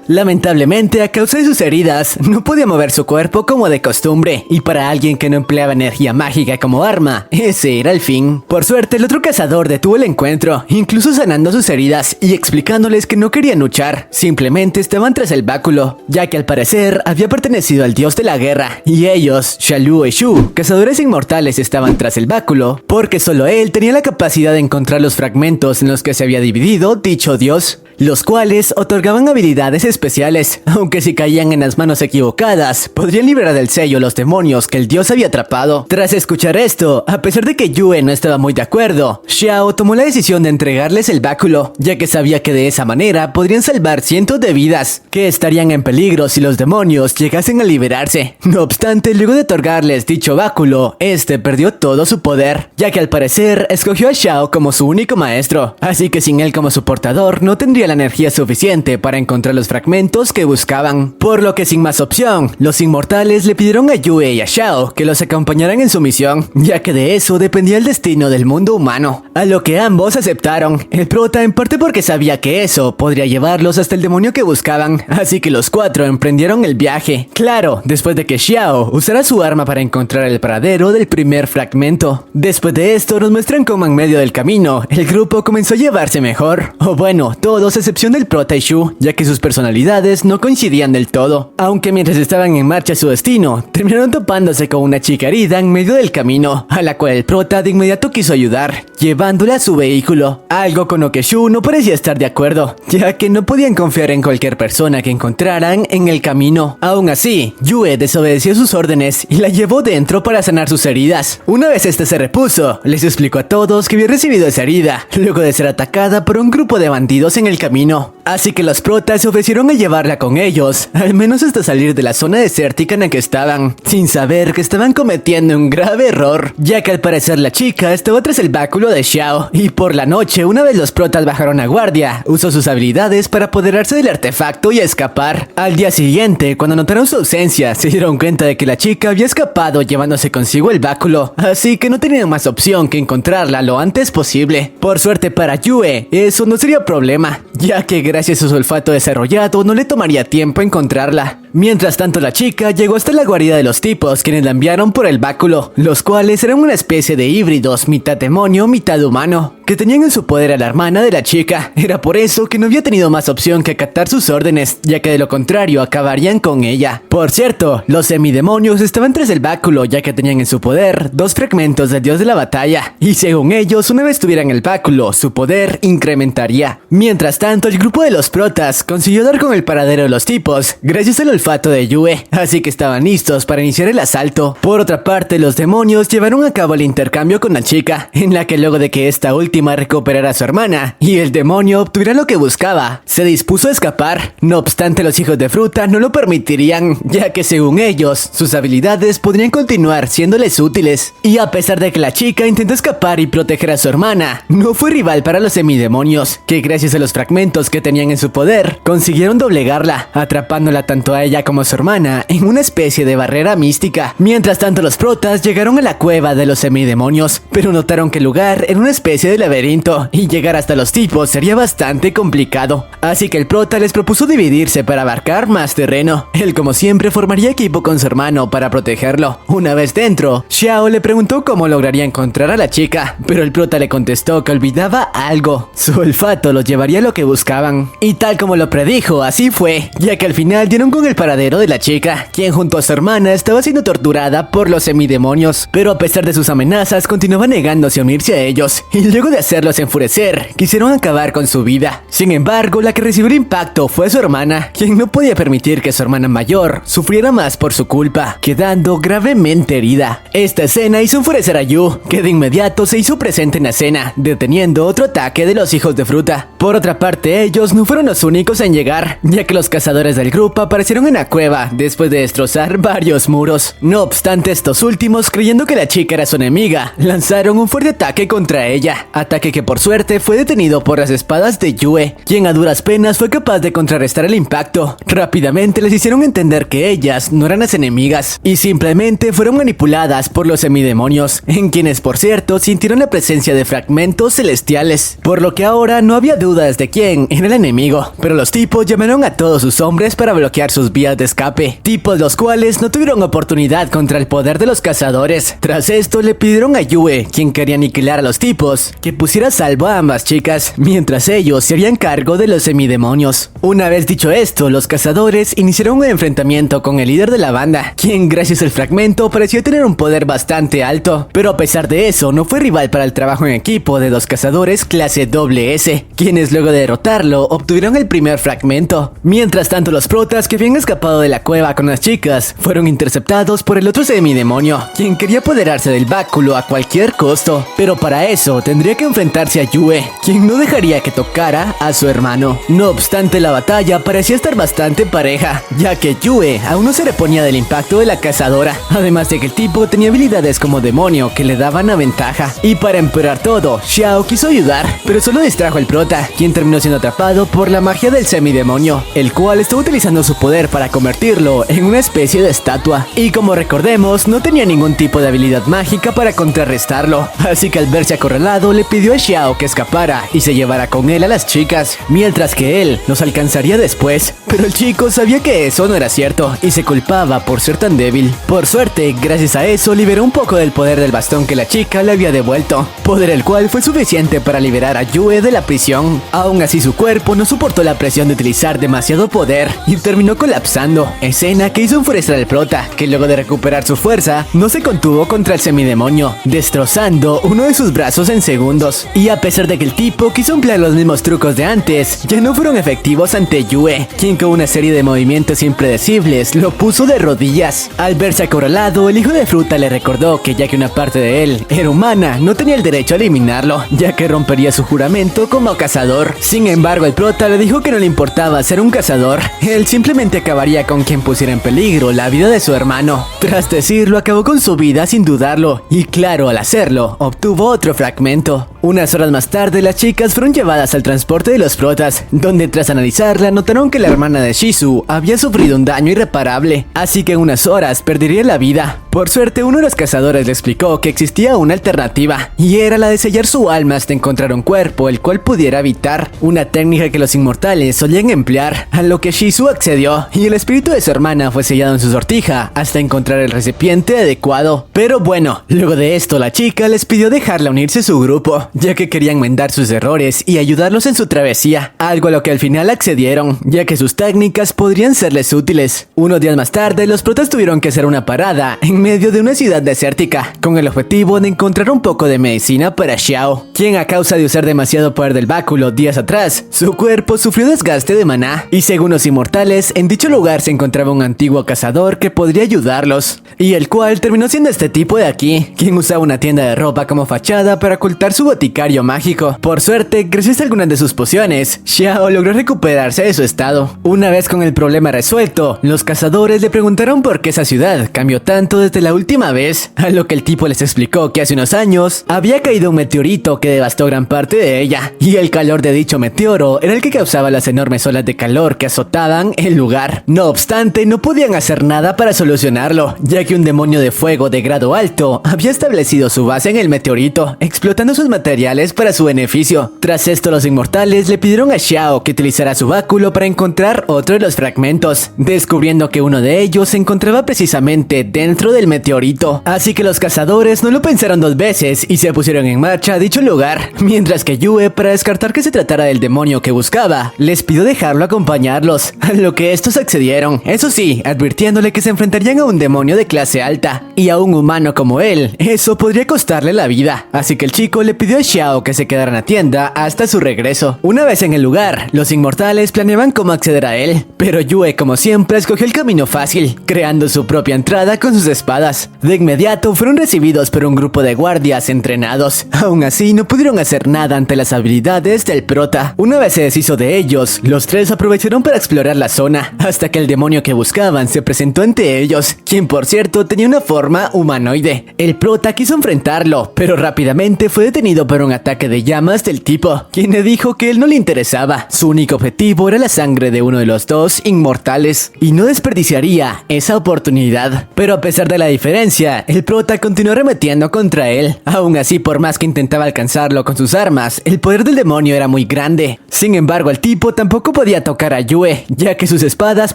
Lamentablemente, a causa de sus heridas, no podía mover su cuerpo como de costumbre, y para alguien que no empleaba energía mágica como arma, ese era el fin. Por suerte, el otro cazador detuvo el encuentro, incluso sanando sus heridas y explicándoles que no querían luchar, simplemente estaban tras el báculo, ya que al parecer había pertenecido al dios de la guerra, y ellos, Xiaolu y Shu, cazadores inmortales, estaban tras el báculo, porque solo él tenía la capacidad de encontrar los fragmentos en los que se había dividido dicho dios, los cuales otorgaban habilidades especiales, aunque si caían en las manos equivocadas, podrían liberar del sello los demonios que el dios había atrapado. Tras escuchar esto, a pesar de que Yue no estaba muy de acuerdo, Xiao tomó la decisión de entregarles el báculo, ya que sabía que de esa manera podrían salvar cientos de vidas, que estarían en peligro si los demonios llegasen a liberarse. No obstante, luego de otorgarles dicho báculo, este perdió todo su poder, ya que al parecer escogió a Xiao como su único maestro, así que sin él como su portador no tendría la energía suficiente para encontrar los fragmentos fragmentos que buscaban. Por lo que sin más opción, los inmortales le pidieron a Yue y a Xiao que los acompañaran en su misión, ya que de eso dependía el destino del mundo humano. A lo que ambos aceptaron, el prota en parte porque sabía que eso podría llevarlos hasta el demonio que buscaban, así que los cuatro emprendieron el viaje. Claro, después de que Xiao usara su arma para encontrar el paradero del primer fragmento. Después de esto nos muestran cómo en medio del camino, el grupo comenzó a llevarse mejor. O bueno, todos a excepción del prota y Shu, ya que sus personalidades no coincidían del todo. Aunque mientras estaban en marcha a su destino, terminaron topándose con una chica herida en medio del camino, a la cual el prota de inmediato quiso ayudar, llevándola a su vehículo. Algo con lo que Shu no parecía estar de acuerdo, ya que no podían confiar en cualquier persona que encontraran en el camino. Aún así, Yue desobedeció sus órdenes y la llevó dentro para sanar sus heridas. Una vez este se repuso, les explicó a todos que había recibido esa herida, luego de ser atacada por un grupo de bandidos en el camino. Así que los protas se ofrecieron a llevarla con ellos, al menos hasta salir de la zona desértica en la que estaban, sin saber que estaban cometiendo un grave error, ya que al parecer la chica estaba tras el báculo de Xiao, y por la noche, una vez los protas bajaron a guardia, usó sus habilidades para apoderarse del artefacto y escapar. Al día siguiente, cuando notaron su ausencia, se dieron cuenta de que la chica había escapado llevándose consigo el báculo, así que no tenían más opción que encontrarla lo antes posible. Por suerte para Yue, eso no sería problema, ya que gracias a su olfato desarrollado no le tomaría tiempo encontrarla. Mientras tanto, la chica llegó hasta la guarida de los tipos, quienes la enviaron por el báculo, los cuales eran una especie de híbridos, mitad demonio, mitad humano, que tenían en su poder a la hermana de la chica. Era por eso que no había tenido más opción que acatar sus órdenes, ya que de lo contrario acabarían con ella. Por cierto, los semidemonios estaban tras el báculo, ya que tenían en su poder 2 fragmentos del dios de la batalla, y según ellos, una vez tuvieran el báculo, su poder incrementaría. Mientras tanto, el grupo de los protas consiguió dar con el paradero de los tipos, gracias al olfato de Yue, así que estaban listos para iniciar el asalto. Por otra parte, los demonios llevaron a cabo el intercambio con la chica, en la que luego de que esta última recuperara a su hermana y el demonio obtuviera lo que buscaba, se dispuso a escapar. No obstante, los hijos de fruta no lo permitirían, ya que según ellos, sus habilidades podrían continuar siéndoles útiles. Y a pesar de que la chica intentó escapar y proteger a su hermana, no fue rival para los semidemonios, que gracias a los fragmentos que tenían en su poder, consiguieron doblegarla, atrapándola tanto a ella como a su hermana en una especie de barrera mística. Mientras tanto, los protas llegaron a la cueva de los semidemonios, pero notaron que el lugar era una especie de laberinto y llegar hasta los tipos sería bastante complicado. Así que el prota les propuso dividirse para abarcar más terreno. Él, como siempre, formaría equipo con su hermano para protegerlo. Una vez dentro, Xiao le preguntó cómo lograría encontrar a la chica, pero el prota le contestó que olvidaba algo: su olfato los llevaría a lo que buscaban. Y tal como lo predijo, así fue, ya que al final dieron con el paradero de la chica, quien junto a su hermana estaba siendo torturada por los semidemonios, pero a pesar de sus amenazas continuaba negándose a unirse a ellos, y luego de hacerlos enfurecer, quisieron acabar con su vida. Sin embargo, la que recibió el impacto fue su hermana, quien no podía permitir que su hermana mayor sufriera más por su culpa, quedando gravemente herida. Esta escena hizo enfurecer a Yu, que de inmediato se hizo presente en la escena, deteniendo otro ataque de los hijos de fruta. Por otra parte, ellos no fueron los únicos en llegar, ya que los cazadores del grupo aparecieron en la cueva después de destrozar varios muros. No obstante, estos últimos, creyendo que la chica era su enemiga, lanzaron un fuerte ataque contra ella, ataque que por suerte fue detenido por las espadas de Yue, quien a duras penas fue capaz de contrarrestar el impacto. Rápidamente les hicieron entender que ellas no eran las enemigas, y simplemente fueron manipuladas por los semidemonios, en quienes por cierto sintieron la presencia de fragmentos celestiales, por lo que ahora no había dudas de quién era el enemigo. Pero los tipos llamaron a todos sus hombres para bloquear sus vías de escape, tipos los cuales no tuvieron oportunidad contra el poder de los cazadores. Tras esto le pidieron a Yue, quien quería aniquilar a los tipos, que pusiera a salvo a ambas chicas, mientras ellos se harían cargo de los semidemonios. Una vez dicho esto, los cazadores iniciaron un enfrentamiento con el líder de la banda, quien gracias al fragmento pareció tener un poder bastante alto, pero a pesar de eso no fue rival para el trabajo en equipo de 2 cazadores clase SS, quienes luego de derrotarlo obtuvieron el primer fragmento. Mientras tanto, los protas que habían escapado de la cueva con las chicas fueron interceptados por el otro semidemonio, quien quería apoderarse del báculo a cualquier costo, pero para eso tendría que que enfrentarse a Yue, quien no dejaría que tocara a su hermano. No obstante, la batalla parecía estar bastante pareja, ya que Yue aún no se reponía del impacto de la cazadora, además de que el tipo tenía habilidades como demonio que le daban a ventaja. Y para empeorar todo, Xiao quiso ayudar, pero solo distrajo al prota, quien terminó siendo atrapado por la magia del semidemonio, el cual estaba utilizando su poder para convertirlo en una especie de estatua. Y como recordemos, no tenía ningún tipo de habilidad mágica para contrarrestarlo, así que al verse acorralado le pidió a Xiao que escapara y se llevara con él a las chicas, mientras que él los alcanzaría después. Pero el chico sabía que eso no era cierto y se culpaba por ser tan débil. Por suerte, gracias a eso liberó un poco del poder del bastón que la chica le había devuelto, poder el cual fue suficiente para liberar a Yue de la prisión. Aún así, su cuerpo no soportó la presión de utilizar demasiado poder y terminó colapsando, escena que hizo enfurecer al prota, que luego de recuperar su fuerza no se contuvo contra el semidemonio, destrozando uno de sus brazos en segundos. Y a pesar de que el tipo quiso emplear los mismos trucos de antes, ya no fueron efectivos ante Yue, quien con una serie de movimientos impredecibles lo puso de rodillas. Al verse acorralado, el hijo de fruta le recordó que ya que una parte de él era humana, no tenía el derecho a eliminarlo, ya que rompería su juramento como cazador. Sin embargo, el prota le dijo que no le importaba ser un cazador, él simplemente acabaría con quien pusiera en peligro la vida de su hermano. Tras decirlo, acabó con su vida sin dudarlo, y claro, al hacerlo, obtuvo otro fragmento. Unas horas más tarde, las chicas fueron llevadas al transporte de los protas, donde tras analizarla notaron que la hermana de Shizu había sufrido un daño irreparable, así que en unas horas perdería la vida. Por suerte, uno de los cazadores le explicó que existía una alternativa, y era la de sellar su alma hasta encontrar un cuerpo el cual pudiera habitar, una técnica que los inmortales solían emplear, a lo que Shizu accedió, y el espíritu de su hermana fue sellado en su sortija hasta encontrar el recipiente adecuado. Pero bueno, luego de esto la chica les pidió dejarla unirse a su grupo, ya que querían enmendar sus errores y ayudarlos en su travesía, algo a lo que al final accedieron, ya que sus técnicas podrían serles útiles. Unos días más tarde, los protas tuvieron que hacer una parada en medio de una ciudad desértica, con el objetivo de encontrar un poco de medicina para Xiao, quien a causa de usar demasiado poder del báculo días atrás, su cuerpo sufrió desgaste de maná, y según los inmortales, en dicho lugar se encontraba un antiguo cazador que podría ayudarlos, y el cual terminó siendo este tipo de aquí, quien usaba una tienda de ropa como fachada para ocultar su boticario mágico. Por suerte, gracias a algunas de sus pociones, Xiao logró recuperarse de su estado. Una vez con el problema resuelto, los cazadores le preguntaron por qué esa ciudad cambió tanto desde la última vez, a lo que el tipo les explicó que hace unos años había caído un meteorito que devastó gran parte de ella, y el calor de dicho meteoro era el que causaba las enormes olas de calor que azotaban el lugar. No obstante, no podían hacer nada para solucionarlo, ya que un demonio de fuego de grado alto había establecido su base en el meteorito, explotando sus materiales para su beneficio. Tras esto, los inmortales le pidieron a Xiao que utilizara su báculo para encontrar otro de los fragmentos, descubriendo que uno de ellos se encontraba precisamente dentro del meteorito. Así que los cazadores no lo pensaron dos veces y se pusieron en marcha a dicho lugar, mientras que Yue, para descartar que se tratara del demonio que buscaba, les pidió dejarlo acompañarlos, a lo que estos accedieron, eso sí, advirtiéndole que se enfrentarían a un demonio de clase alta, y a un humano como él, eso podría costarle la vida. Así que el chico le pidió a Xiao que se quedara en la tienda hasta su regreso. Una vez en el lugar, los inmortales planeaban cómo acceder a él, pero Yue, como siempre, escogió el camino fácil, creando su propia entrada con sus espadas. De inmediato fueron recibidos por un grupo de guardias entrenados. Aún así, no pudieron hacer nada ante las habilidades del prota. Una vez se deshizo de ellos, los tres aprovecharon para explorar la zona, hasta que el demonio que buscaban se presentó ante ellos, quien por cierto tenía una forma humanoide. El prota quiso enfrentarlo, pero rápidamente fue detenido por un ataque de llamas del tipo, quien le dijo que él no le interesaba. Su único objetivo era la sangre de uno de los dos inmortales, y no desperdiciaría esa oportunidad. Pero a pesar de la diferencia, el prota continuó arremetiendo contra él. Aún así, por más que intentaba alcanzarlo con sus armas, el poder del demonio era muy grande. Sin embargo, el tipo tampoco podía tocar a Yue, ya que sus espadas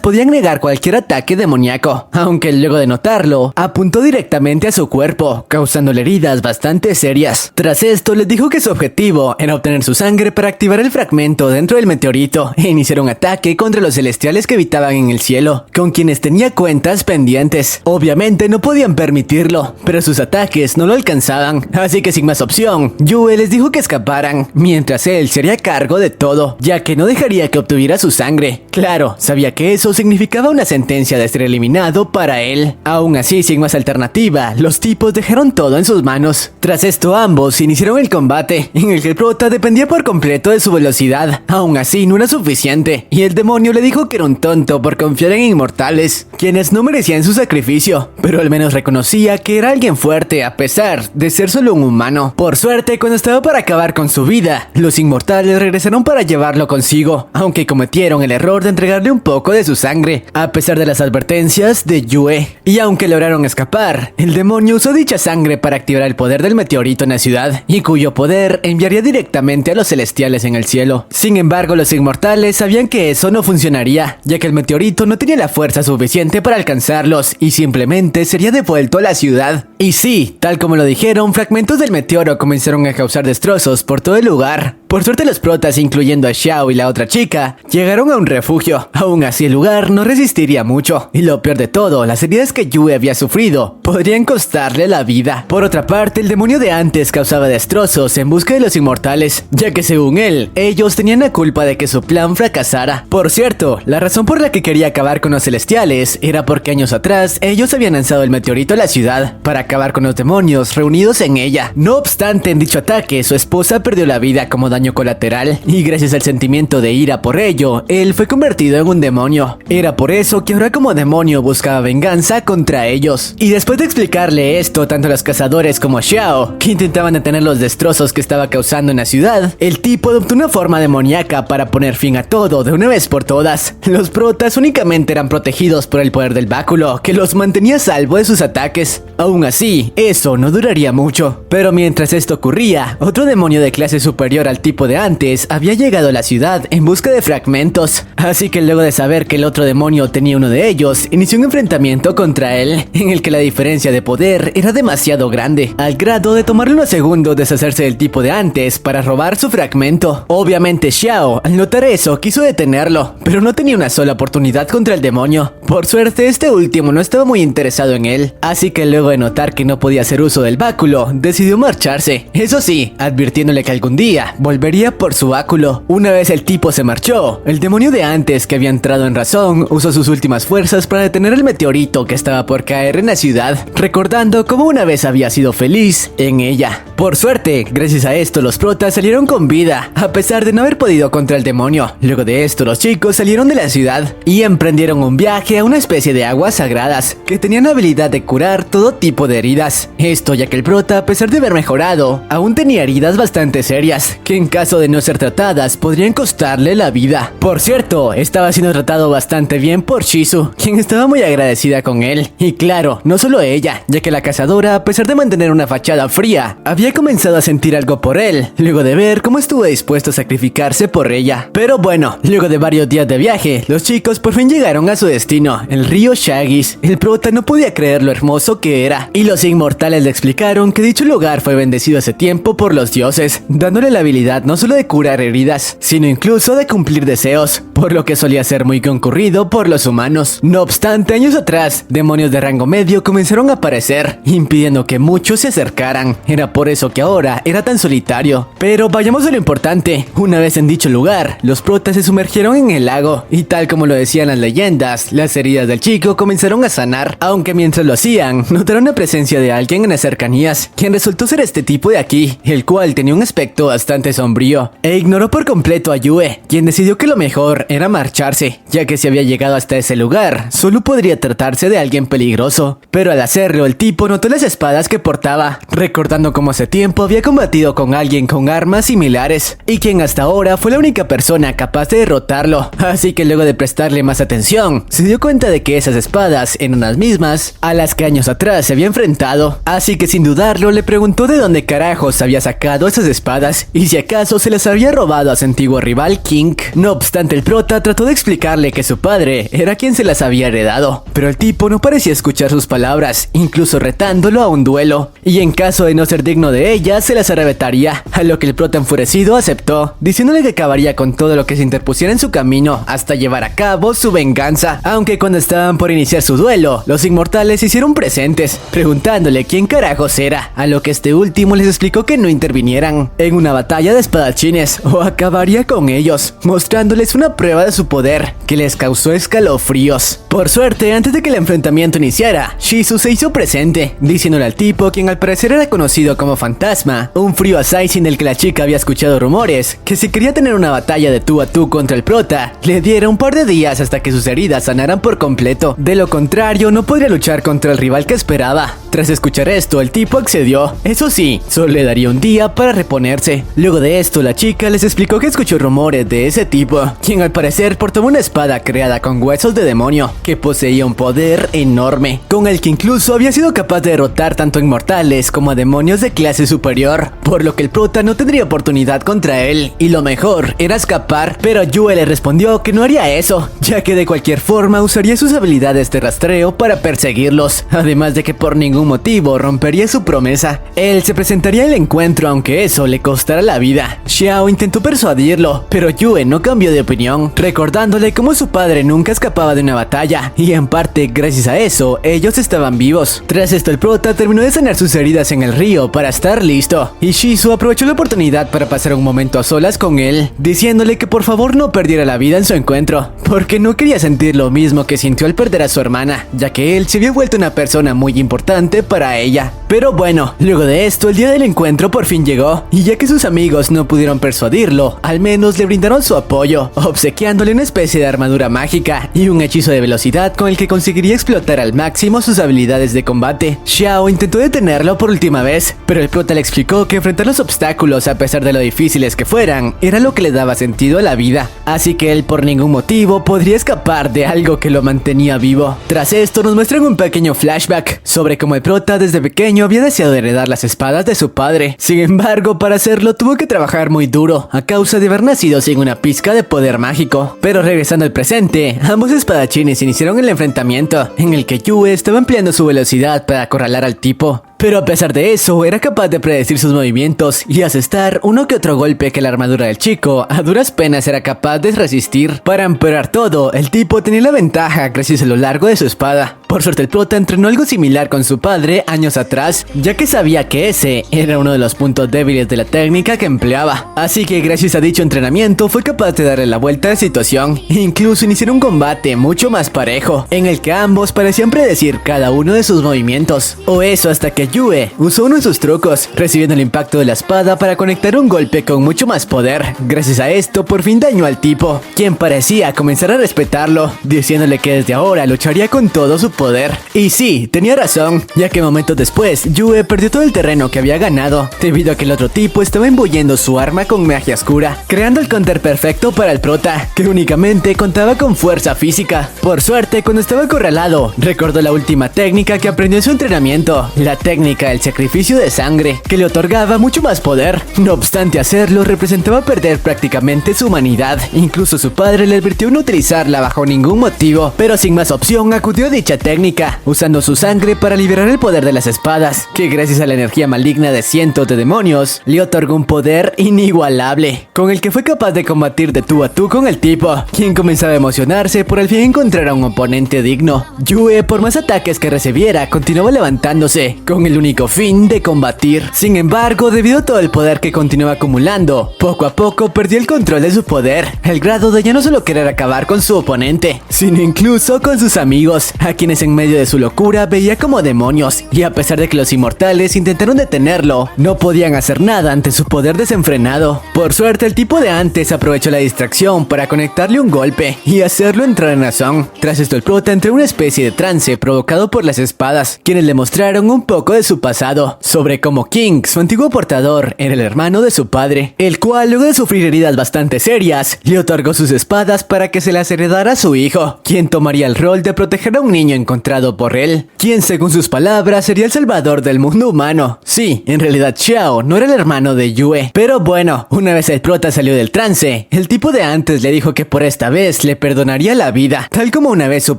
podían negar cualquier ataque demoníaco, aunque luego de notarlo, apuntó directamente a su cuerpo, causándole heridas bastante serias. Tras esto, les dijo que su objetivo era obtener su sangre para activar el fragmento dentro del meteorito e iniciar un ataque contra los celestiales celestiales que habitaban en el cielo, con quienes tenía cuentas pendientes. Obviamente no podían permitirlo, pero sus ataques no lo alcanzaban, así que sin más opción, Yue les dijo que escaparan, mientras él se haría cargo de todo, ya que no dejaría que obtuviera su sangre. Claro, sabía que eso significaba una sentencia de ser eliminado para él. Aún así, sin más alternativa, los tipos dejaron todo en sus manos. Tras esto, ambos iniciaron el combate, en el que el prota dependía por completo de su velocidad. Aún así, no era suficiente, y el demonio le dijo que era un tonto por confiar en inmortales, quienes no merecían su sacrificio, pero al menos reconocía que era alguien fuerte a pesar de ser solo un humano. Por suerte, cuando estaba para acabar con su vida, los inmortales regresaron para llevarlo consigo, aunque cometieron el error de entregarle un poco de su sangre, a pesar de las advertencias de Yue. Y aunque lograron escapar, el demonio usó dicha sangre para activar el poder del meteorito en la ciudad, y cuyo poder enviaría directamente a los celestiales en el cielo. Sin embargo, los inmortales sabían que eso no funcionaría, ya que el meteorito no tenía la fuerza suficiente para alcanzarlos, y simplemente sería devuelto a la ciudad. Y sí, tal como lo dijeron, fragmentos del meteoro comenzaron a causar destrozos por todo el lugar. Por suerte los protas, incluyendo a Xiao y la otra chica, llegaron a un refugio. Aún así el lugar no resistiría mucho. Y lo peor de todo, las heridas que Yue había sufrido podrían costarle la vida. Por otra parte, el demonio de antes causaba destrozos en busca de los inmortales, ya que según él, ellos tenían la culpa de que su plan fracasara. Por cierto, la razón por la que quería acabar con los celestiales era porque años atrás ellos habían lanzado el meteorito a la ciudad para acabar con los demonios reunidos en ella. No obstante, en dicho ataque, su esposa perdió la vida como daño colateral, y gracias al sentimiento de ira por ello, él fue convertido en un demonio. Era por eso que ahora como demonio buscaba venganza contra ellos. Y después de explicarle esto tanto a los cazadores como a Xiao, que intentaban detener los destrozos que estaba causando en la ciudad, el tipo adoptó una forma demoníaca para poner fin a todo de una vez por todas. Los protas únicamente eran protegidos por el poder del báculo, que los mantenía a salvo de sus ataques. Aún así, eso no duraría mucho. Pero mientras esto ocurría, otro demonio de clase superior al tipo de antes había llegado a la ciudad en busca de fragmentos. Así que luego de saber que el otro demonio tenía uno de ellos, inició un enfrentamiento contra él, en el que la diferencia de poder era demasiado grande, al grado de tomarle unos segundos deshacerse del tipo de antes para robar su fragmento. Obviamente Xiao, al notar eso, quiso detenerlo, pero no tenía una sola oportunidad contra el demonio. Por suerte, este último no estaba muy interesado en él, así que luego de notar que no podía hacer uso del báculo, decidió marcharse. Eso sí, advirtiéndole que algún día volvería por su báculo. Una vez el tipo se marchó, el demonio de antes, que había entrado en razón, usó sus últimas fuerzas para detener el meteorito que estaba por caer en la ciudad, recordando cómo una vez había sido feliz en ella. Por suerte, gracias a esto los protas salieron con vida, a pesar de no haber podido contra el demonio. Luego de esto, los chicos salieron de la ciudad y emprendieron un viaje a una especie de aguas sagradas que tenían la habilidad de curar todo tipo de heridas. Esto ya que el prota, a pesar de haber mejorado, aún tenía heridas bastante serias, que en caso de no ser tratadas podrían costarle la vida. Por cierto, estaba siendo tratado bastante bien por Shizu, quien estaba muy agradecida con él. Y claro, no solo ella, ya que la cazadora, a pesar de mantener una fachada fría, había comenzado a sentir algo por él, luego de ver cómo estuvo dispuesto a sacrificarse por ella. Pero bueno, luego de varios días de viaje, los chicos por fin llegaron a su destino, el río Shagis. El prota no podía creer lo hermoso que era, y los inmortales le explicaron que dicho lugar fue bendecido hace tiempo por los dioses, dándole la habilidad no solo de curar heridas, sino incluso de cumplir deseos, por lo que solía ser muy concurrido por los humanos. No obstante, años atrás, demonios de rango medio comenzaron a aparecer, impidiendo que muchos se acercaran. Era por eso que ahora era tan solitario. Pero vayamos a lo importante. Una vez en dicho lugar, los protas se sumergieron en el lago, y tal como lo decían las leyendas, las heridas del chico comenzaron a sanar, aunque mientras lo hacían, notaron la presencia de alguien en las cercanías, quien resultó ser este tipo de aquí, el cual tenía un aspecto bastante sombrío, e ignoró por completo a Yue, quien decidió que lo mejor era marcharse, ya que si había llegado hasta ese lugar, solo podría tratarse de alguien peligroso. Pero al hacerlo, el tipo notó las espadas que portaba, recordando cómo hace tiempo había combatido con alguien con armas similares, y quien hasta ahora fue la única persona capaz de derrotarlo. Así que luego de prestarle más atención, se dio cuenta de que esas espadas eran las mismas a las que años atrás se había enfrentado. Así que sin dudarlo le preguntó de dónde carajos había sacado esas espadas y si acaso se las había robado a su antiguo rival King. No obstante, el prota trató de explicarle que su padre era quien se las había heredado, pero el tipo no parecía escuchar sus palabras, incluso retándolo a un duelo, y en caso de no ser digno de ellas se las arrebataría, a lo que el prota enfurecido aceptó, diciéndole que acabaría con todo lo que se interpusiera en su camino hasta llevar a cabo su venganza. Aunque cuando estaban por iniciar su duelo, los inmortales se hicieron presentes, preguntándole quién carajos era, a lo que este último les explicó que no intervinieran en una batalla de espadachines o acabaría con ellos, mostrándoles una prueba de su poder que les causó escalofríos. Por suerte, antes de que el enfrentamiento iniciara, Shizu se hizo presente, diciéndole al tipo, quien al parecer era conocido como Fantasma, un frío assassin del que la chica había escuchado rumores, que si quería tener una batalla de tú a tú contra el prota, le diera un par de días hasta que sus heridas sanaran por completo. De lo contrario, no podría luchar contra el rival que esperaba. Tras escuchar esto, el tipo accedió. Eso sí, solo le daría un día para reponerse. Luego de esto, la chica les explicó que escuchó rumores de ese tipo, quien al parecer portaba una espada creada con huesos de demonio, que poseía un poder enorme, con el que incluso había sido capaz de derrotar tanto a inmortales como a demonios de clase superior, por lo que el prota no tendría oportunidad contra él, y lo mejor era escapar. Pero Yue le respondió que no haría eso, ya que de cualquier forma usaría sus habilidades de rastreo para perseguirlos, además de que por ningún motivo rompería su promesa. Él se presentaría en el encuentro aunque eso le costara la vida. Xiao intentó persuadirlo, pero Yue no cambió de opinión, recordándole cómo su padre nunca escapaba de una batalla, y en parte gracias a eso ellos estaban vivos. Tras esto, el prota terminó de sanar sus heridas en el río para estar listo, y Shizu aprovechó la oportunidad para pasar un momento a solas con él, diciéndole que por favor no perdiera la vida en su encuentro, porque no quería sentir lo mismo que sintió al perder a su hermana, ya que él se había vuelto una persona muy importante para ella. Pero bueno, luego de esto el día del encuentro por fin llegó, y ya que sus amigos no pudieron persuadirlo, al menos le brindaron su apoyo, obsequiándole una especie de armadura mágica y un hechizo de velocidad con el que conseguiría explotar al máximo sus habilidades de combate. Xiao intentó detenerlo por última vez, pero el prota le explicó que enfrentar los obstáculos, a pesar de lo difíciles que fueran, era lo que le daba sentido a la vida, así que él por ningún motivo podría escapar de algo que lo mantenía vivo. Tras esto nos muestran un pequeño flashback sobre cómo el prota desde pequeño había deseado heredar las espadas de su padre. Sin embargo, para hacerlo tuvo que trabajar muy duro a causa de haber nacido sin una pizca de poder mágico. Pero regresando al presente, ambos espadachines iniciaron el enfrentamiento, en el que Yue estaba empleando su velocidad para acorralar al tipo. Pero a pesar de eso, era capaz de predecir sus movimientos y asestar uno que otro golpe que la armadura del chico a duras penas era capaz de resistir. Para empeorar todo, el tipo tenía la ventaja gracias a lo largo de su espada. Por suerte, el prota entrenó algo similar con su padre años atrás, ya que sabía que ese era uno de los puntos débiles de la técnica que empleaba. Así que gracias a dicho entrenamiento fue capaz de darle la vuelta a la situación e incluso iniciar un combate mucho más parejo, en el que ambos parecían predecir cada uno de sus movimientos. O eso hasta que Yue usó uno de sus trucos, recibiendo el impacto de la espada para conectar un golpe con mucho más poder. Gracias a esto, por fin dañó al tipo, quien parecía comenzar a respetarlo, diciéndole que desde ahora lucharía con todo su poder. Y sí, tenía razón, ya que momentos después, Yue perdió todo el terreno que había ganado, debido a que el otro tipo estaba embuyendo su arma con magia oscura, creando el counter perfecto para el prota, que únicamente contaba con fuerza física. Por suerte, cuando estaba acorralado, recordó la última técnica que aprendió en su entrenamiento, la técnica del sacrificio de sangre, que le otorgaba mucho más poder. No obstante, hacerlo representaba perder prácticamente su humanidad. Incluso su padre le advirtió no utilizarla bajo ningún motivo, pero sin más opción acudió a dicha técnica, usando su sangre para liberar el poder de las espadas, que gracias a la energía maligna de cientos de demonios, le otorgó un poder inigualable, con el que fue capaz de combatir de tú a tú con el tipo, quien comenzaba a emocionarse por al fin encontrar a un oponente digno. Yue, por más ataques que recibiera, continuaba levantándose, con el único fin de combatir. Sin embargo, debido a todo el poder que continuaba acumulando, poco a poco perdió el control de su poder, al grado de ya no solo querer acabar con su oponente, sino incluso con sus amigos, a quienes quienes en medio de su locura veía como demonios, y a pesar de que los inmortales intentaron detenerlo, no podían hacer nada ante su poder desenfrenado. Por suerte, el tipo de antes aprovechó la distracción para conectarle un golpe y hacerlo entrar en razón. Tras esto, el prota entró en una especie de trance provocado por las espadas, quienes le mostraron un poco de su pasado, sobre cómo King, su antiguo portador, era el hermano de su padre, el cual, luego de sufrir heridas bastante serias, le otorgó sus espadas para que se las heredara a su hijo, quien tomaría el rol de proteger a un niño encontrado por él, quien según sus palabras sería el salvador del mundo humano. Sí, en realidad Xiao no era el hermano de Yue, pero bueno, una vez el prota salió del trance, el tipo de antes le dijo que por esta vez le perdonaría la vida, tal como una vez su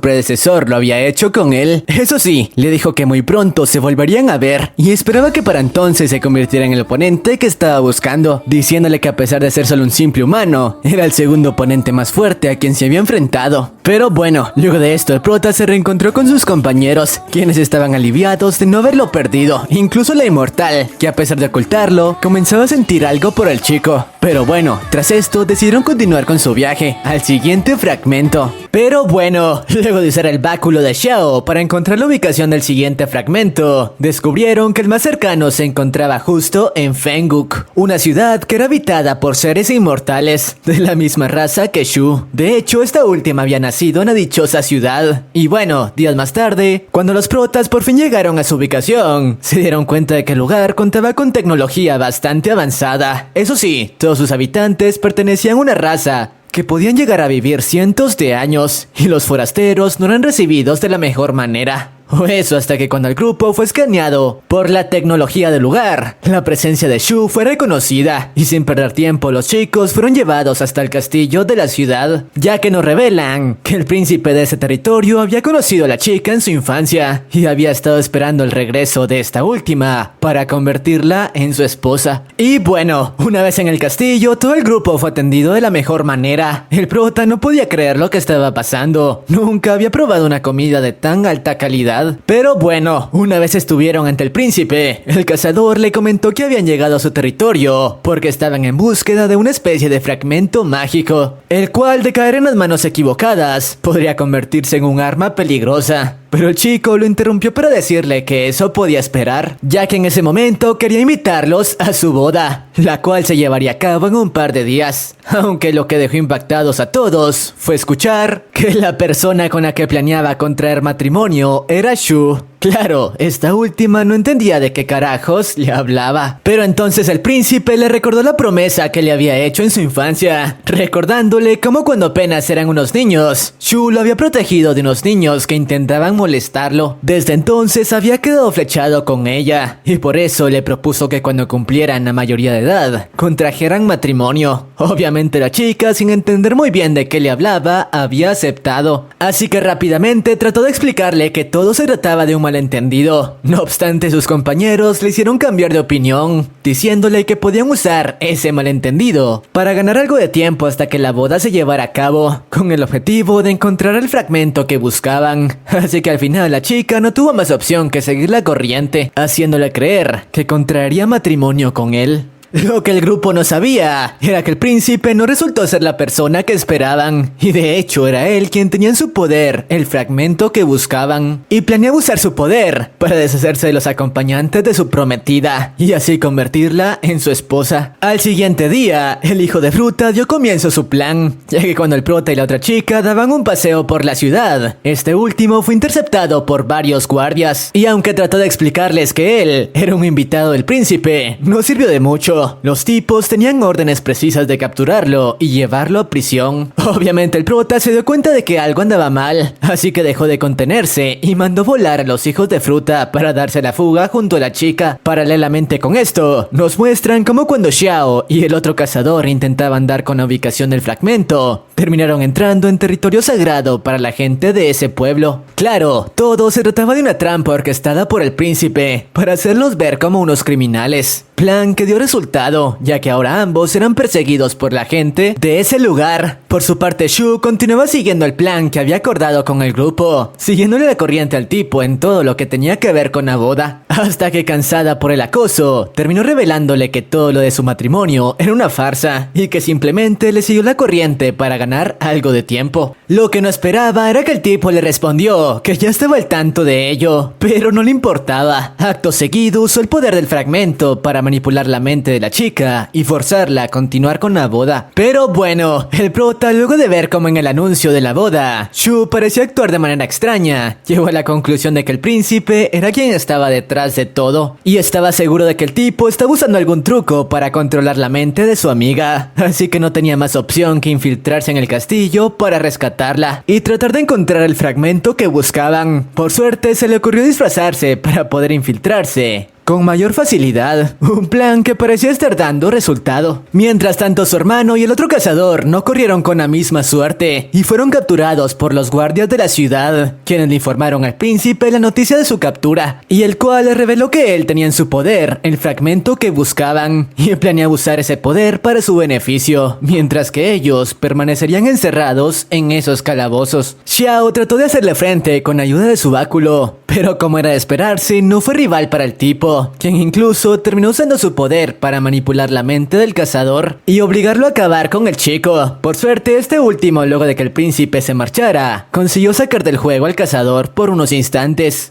predecesor lo había hecho con él. Eso sí, le dijo que muy pronto se volverían a ver, y esperaba que para entonces se convirtiera en el oponente que estaba buscando, diciéndole que a pesar de ser solo un simple humano, era el segundo oponente más fuerte a quien se había enfrentado. Pero bueno, luego de esto el prota se reencontró con sus compañeros, quienes estaban aliviados de no haberlo perdido, incluso la inmortal, que a pesar de ocultarlo, comenzaba a sentir algo por el chico. Pero bueno, tras esto decidieron continuar con su viaje al siguiente fragmento. Pero bueno, luego de usar el báculo de Xiao para encontrar la ubicación del siguiente fragmento, descubrieron que el más cercano se encontraba justo en Fenguk, una ciudad que era habitada por seres inmortales de la misma raza que Shu. De hecho, esta última había nacido en la dichosa ciudad. Y bueno, días más tarde, cuando los protas por fin llegaron a su ubicación, se dieron cuenta de que el lugar contaba con tecnología bastante avanzada. Eso sí, todos sus habitantes pertenecían a una raza que podían llegar a vivir cientos de años, y los forasteros no eran recibidos de la mejor manera. O eso hasta que cuando el grupo fue escaneado por la tecnología del lugar, la presencia de Shu fue reconocida, y sin perder tiempo los chicos fueron llevados hasta el castillo de la ciudad, ya que nos revelan que el príncipe de ese territorio había conocido a la chica en su infancia y había estado esperando el regreso de esta última para convertirla en su esposa. Y bueno, una vez en el castillo, todo el grupo fue atendido de la mejor manera. El prota no podía creer lo que estaba pasando, nunca había probado una comida de tan alta calidad. Pero bueno, una vez estuvieron ante el príncipe, el cazador le comentó que habían llegado a su territorio porque estaban en búsqueda de una especie de fragmento mágico, el cual de caer en las manos equivocadas podría convertirse en un arma peligrosa. Pero el chico lo interrumpió para decirle que eso podía esperar, ya que en ese momento quería invitarlos a su boda, la cual se llevaría a cabo en un par de días. Aunque lo que dejó impactados a todos fue escuchar que la persona con la que planeaba contraer matrimonio era Shu. Claro, esta última no entendía de qué carajos le hablaba. Pero entonces el príncipe le recordó la promesa que le había hecho en su infancia, recordándole cómo cuando apenas eran unos niños, Shu lo había protegido de unos niños que intentaban molestarlo. Desde entonces había quedado flechado con ella, y por eso le propuso que cuando cumplieran la mayoría de edad, contrajeran matrimonio. Obviamente la chica, sin entender muy bien de qué le hablaba, había aceptado. Así que rápidamente trató de explicarle que todo se trataba de un malentendido. No obstante, sus compañeros le hicieron cambiar de opinión, diciéndole que podían usar ese malentendido para ganar algo de tiempo hasta que la boda se llevara a cabo, con el objetivo de encontrar el fragmento que buscaban. Así que al final la chica no tuvo más opción que seguir la corriente, haciéndole creer que contraería matrimonio con él. Lo que el grupo no sabía era que el príncipe no resultó ser la persona que esperaban, y de hecho era él quien tenía en su poder el fragmento que buscaban, y planeaba usar su poder para deshacerse de los acompañantes de su prometida y así convertirla en su esposa. Al siguiente día, el hijo de Fruta dio comienzo a su plan, ya que cuando el prota y la otra chica daban un paseo por la ciudad, este último fue interceptado por varios guardias, y aunque trató de explicarles que él era un invitado del príncipe, no sirvió de mucho. Los tipos tenían órdenes precisas de capturarlo y llevarlo a prisión. Obviamente el prota se dio cuenta de que algo andaba mal, así que dejó de contenerse y mandó volar a los hijos de Fruta para darse la fuga junto a la chica. Paralelamente con esto, nos muestran cómo cuando Xiao y el otro cazador intentaban dar con la ubicación del fragmento, terminaron entrando en territorio sagrado para la gente de ese pueblo. Claro, todo se trataba de una trampa orquestada por el príncipe para hacerlos ver como unos criminales. Plan que dio resultado, ya que ahora ambos eran perseguidos por la gente de ese lugar. Por su parte, Shu continuaba siguiendo el plan que había acordado con el grupo, siguiéndole la corriente al tipo en todo lo que tenía que ver con la boda, hasta que, cansada por el acoso, terminó revelándole que todo lo de su matrimonio era una farsa y que simplemente le siguió la corriente para ganar ganar algo de tiempo. Lo que no esperaba era que el tipo le respondió que ya estaba al tanto de ello, pero no le importaba. Acto seguido usó el poder del fragmento para manipular la mente de la chica y forzarla a continuar con la boda. Pero bueno, el prota, luego de ver cómo en el anuncio de la boda, Shu parecía actuar de manera extraña, llegó a la conclusión de que el príncipe era quien estaba detrás de todo, y estaba seguro de que el tipo estaba usando algún truco para controlar la mente de su amiga, así que no tenía más opción que infiltrarse en el castillo para rescatarla y tratar de encontrar el fragmento que buscaban. Por suerte se le ocurrió disfrazarse para poder infiltrarse con mayor facilidad, un plan que parecía estar dando resultado. Mientras tanto, su hermano y el otro cazador no corrieron con la misma suerte y fueron capturados por los guardias de la ciudad, quienes le informaron al príncipe la noticia de su captura, y el cual le reveló que él tenía en su poder el fragmento que buscaban y planeaba usar ese poder para su beneficio, mientras que ellos permanecerían encerrados en esos calabozos. Xiao trató de hacerle frente con ayuda de su báculo, pero como era de esperarse, no fue rival para el tipo, quien incluso terminó usando su poder para manipular la mente del cazador y obligarlo a acabar con el chico. Por suerte, este último, luego de que el príncipe se marchara, consiguió sacar del juego al cazador por unos instantes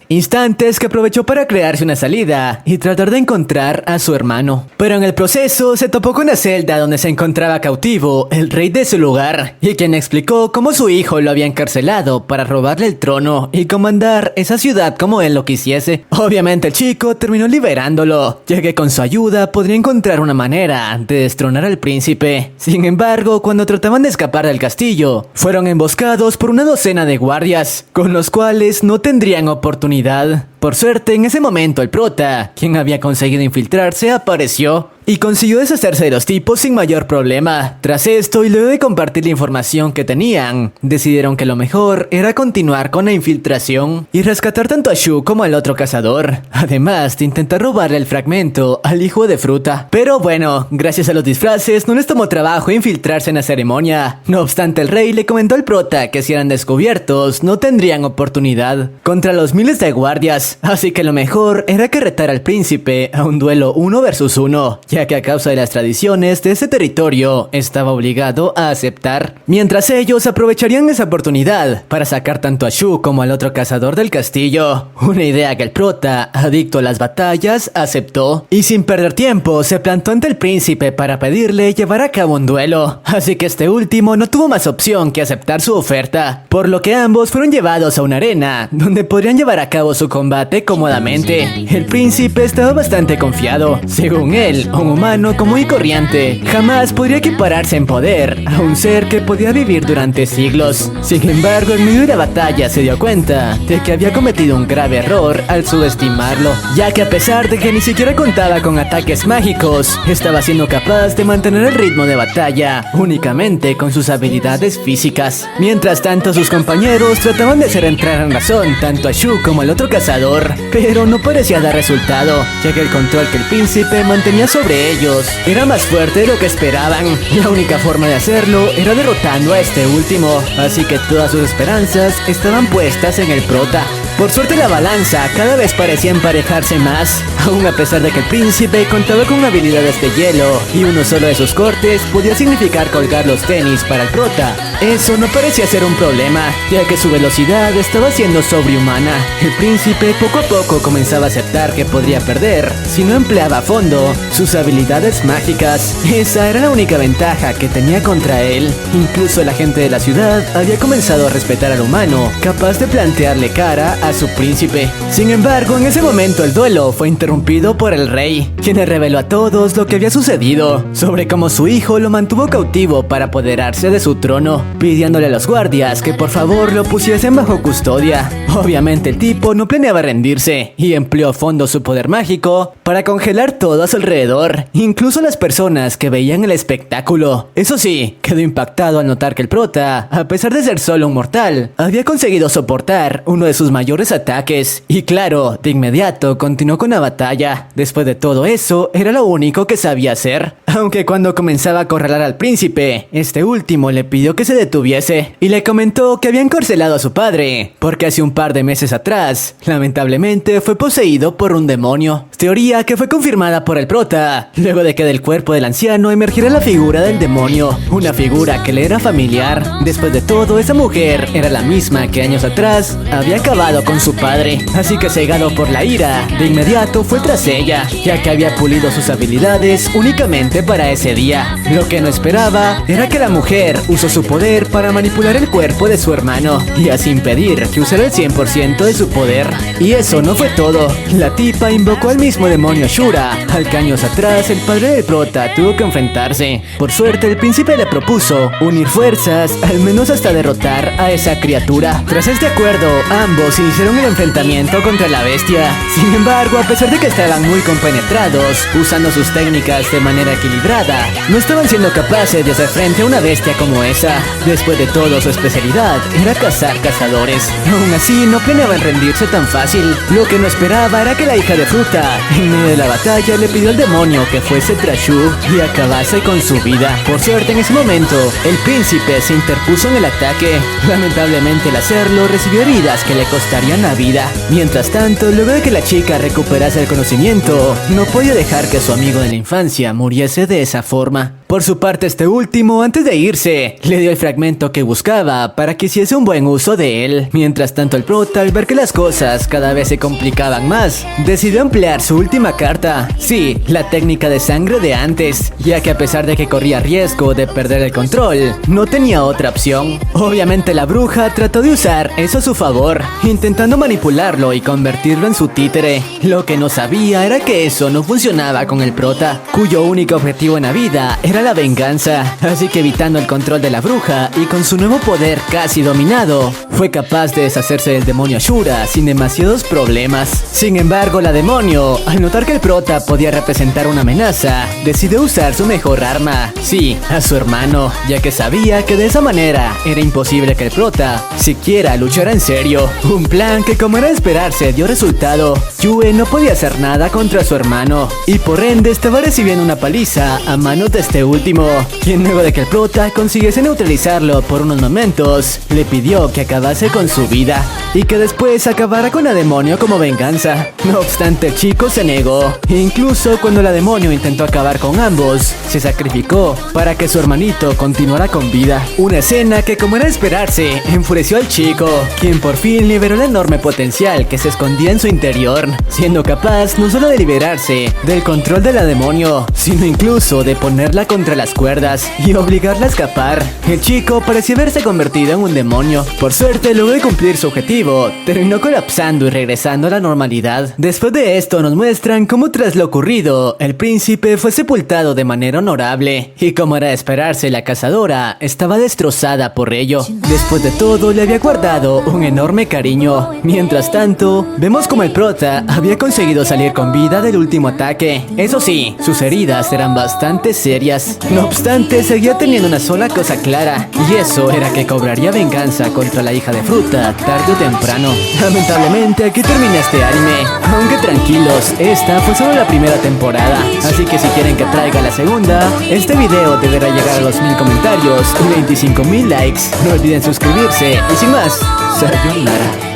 que aprovechó para crearse una salida y tratar de encontrar a su hermano. Pero en el proceso se topó con la celda donde se encontraba cautivo el rey de su lugar, y quien explicó cómo su hijo lo había encarcelado para robarle el trono y comandar esa ciudad como él lo quisiese. Obviamente el chico terminó liberándolo, ya que con su ayuda podría encontrar una manera de destronar al príncipe. Sin embargo, cuando trataban de escapar del castillo, fueron emboscados por una docena de guardias, con los cuales no tendrían oportunidad. Por suerte, en ese momento el prota, quien había conseguido infiltrarse, apareció y consiguió deshacerse de los tipos sin mayor problema. Tras esto, y luego de compartir la información que tenían, decidieron que lo mejor era continuar con la infiltración y rescatar tanto a Shu como al otro cazador, además de intentar robarle el fragmento al hijo de fruta. Pero bueno, gracias a los disfraces no les tomó trabajo infiltrarse en la ceremonia. No obstante, el rey le comentó al prota que si eran descubiertos no tendrían oportunidad contra los miles de guardias, así que lo mejor era que retara al príncipe a un duelo 1 versus 1, ya que a causa de las tradiciones de ese territorio estaba obligado a aceptar. Mientras ellos aprovecharían esa oportunidad para sacar tanto a Shu como al otro cazador del castillo, una idea que el prota, adicto a las batallas, aceptó, y sin perder tiempo se plantó ante el príncipe para pedirle llevar a cabo un duelo, así que este último no tuvo más opción que aceptar su oferta, por lo que ambos fueron llevados a una arena donde podrían llevar a cabo su combate cómodamente. El príncipe estaba bastante confiado. Según él, un humano común y corriente jamás podría equipararse en poder a un ser que podía vivir durante siglos. Sin embargo, en medio de la batalla se dio cuenta de que había cometido un grave error al subestimarlo, ya que a pesar de que ni siquiera contaba con ataques mágicos, estaba siendo capaz de mantener el ritmo de batalla únicamente con sus habilidades físicas. Mientras tanto, sus compañeros trataban de hacer entrar en razón tanto a Shu como al otro cazador, pero no parecía dar resultado, ya que el control que el príncipe mantenía sobre ellos era más fuerte de lo que esperaban. La única forma de hacerlo era derrotando a este último, así que todas sus esperanzas estaban puestas en el prota. Por suerte, la balanza cada vez parecía emparejarse más, aún a pesar de que el príncipe contaba con habilidades de hielo y uno solo de sus cortes podía significar colgar los tenis para el prota. Eso no parecía ser un problema, ya que su velocidad estaba siendo sobrehumana. El príncipe poco a poco comenzaba a aceptar que podría perder si no empleaba a fondo sus habilidades mágicas. Esa era la única ventaja que tenía contra él. Incluso la gente de la ciudad había comenzado a respetar al humano capaz de plantearle cara a su príncipe. Sin embargo, en ese momento el duelo fue interrumpido por el rey, quien le reveló a todos lo que había sucedido, sobre cómo su hijo lo mantuvo cautivo para apoderarse de su trono, pidiéndole a los guardias que por favor lo pusiesen bajo custodia. Obviamente el tipo no planeaba rendirse y empleó a fondo su poder mágico para congelar todo a su alrededor, incluso las personas que veían el espectáculo. Eso sí, quedó impactado al notar que el prota, a pesar de ser solo un mortal, había conseguido soportar uno de sus mayores peores ataques. Y claro, de inmediato continuó con la batalla. Después de todo eso, era lo único que sabía hacer. Aunque cuando comenzaba a acorralar al príncipe, este último le pidió que se detuviese y le comentó que había encarcelado a su padre, porque hace un par de meses atrás, lamentablemente fue poseído por un demonio. Teoría que fue confirmada por el prota, luego de que del cuerpo del anciano emergiera la figura del demonio, una figura que le era familiar. Después de todo, esa mujer era la misma que años atrás había acabado con su padre, así que cegado por la ira, de inmediato fue tras ella, ya que había pulido sus habilidades únicamente para ese día. Lo que no esperaba era que la mujer usó su poder para manipular el cuerpo de su hermano y así impedir que usara el 100% de su poder. Y eso no fue todo, la tipa invocó al mismo demonio Ashura, al que años atrás el padre del prota tuvo que enfrentarse. Por suerte el príncipe le propuso unir fuerzas, al menos hasta derrotar a esa criatura. Tras este acuerdo, ambos iniciaron el enfrentamiento contra la bestia. Sin embargo, a pesar de que estaban muy compenetrados, usando sus técnicas de manera equilibrada, no estaban siendo capaces de hacer frente a una bestia como esa. Después de todo, su especialidad era cazar cazadores. Aún así, no planeaban rendirse tan fácil. Lo que no esperaba era que la hija de Fruta, en medio de la batalla, le pidió al demonio que fuese tras Shu y acabase con su vida. Por suerte, en ese momento, el príncipe se interpuso en el ataque. Lamentablemente, al hacerlo, recibió heridas que le costarían la vida. Mientras tanto, luego de que la chica recuperase el conocimiento, no podía dejar que su amigo de la infancia muriese de esa forma. Por su parte, este último, antes de irse, le dio el fragmento que buscaba para que hiciese un buen uso de él. Mientras tanto, el prota, al ver que las cosas cada vez se complicaban más, decidió emplear su última carta. Sí, la técnica de sangre de antes, ya que a pesar de que corría riesgo de perder el control, no tenía otra opción. Obviamente la bruja trató de usar eso a su favor, intentando manipularlo y convertirlo en su títere. Lo que no sabía era que eso no funcionaba con el prota, cuyo único objetivo en la vida era la venganza. Así que evitando el control de la bruja y con su nuevo poder casi dominado, fue capaz de deshacerse del demonio Ashura sin demasiados problemas. Sin embargo, la demonio, al notar que el prota podía representar una amenaza, decidió usar su mejor arma, sí, a su hermano, ya que sabía que de esa manera era imposible que el prota siquiera luchara en serio. Un plan que, como era de esperarse, dio resultado. Yue no podía hacer nada contra su hermano y por ende estaba recibiendo una paliza a manos de este último, quien luego de que el prota consiguiese neutralizarlo por unos momentos, le pidió que acabase con su vida y que después acabara con la demonio como venganza. No obstante, el chico se negó. Incluso cuando la demonio intentó acabar con ambos, se sacrificó para que su hermanito continuara con vida. Una escena que, como era de esperarse, enfureció al chico, quien por fin liberó el enorme potencial que se escondía en su interior, siendo capaz no solo de liberarse del control de la demonio, sino incluso de ponerla contra las cuerdas y obligarla a escapar. El chico parecía haberse convertido en un demonio. Por suerte, luego de cumplir su objetivo, terminó colapsando y regresando a la normalidad. Después de esto nos muestran cómo tras lo ocurrido, el príncipe fue sepultado de manera honorable y, como era de esperarse, la cazadora estaba destrozada por ello. Después de todo, le había guardado un enorme cariño. Mientras tanto, vemos como el prota había conseguido salir con vida del último ataque. Eso sí, sus heridas eran bastante serias. No obstante, seguía teniendo una sola cosa clara, y eso era que cobraría venganza contra la hija de Fruta tarde o temprano. Lamentablemente, aquí termina este anime. Aunque tranquilos, esta fue solo la primera temporada, así que si quieren que traiga la segunda, este video deberá llegar a los 1000 comentarios y 25,000 likes. No olviden suscribirse y sin más, sayonara.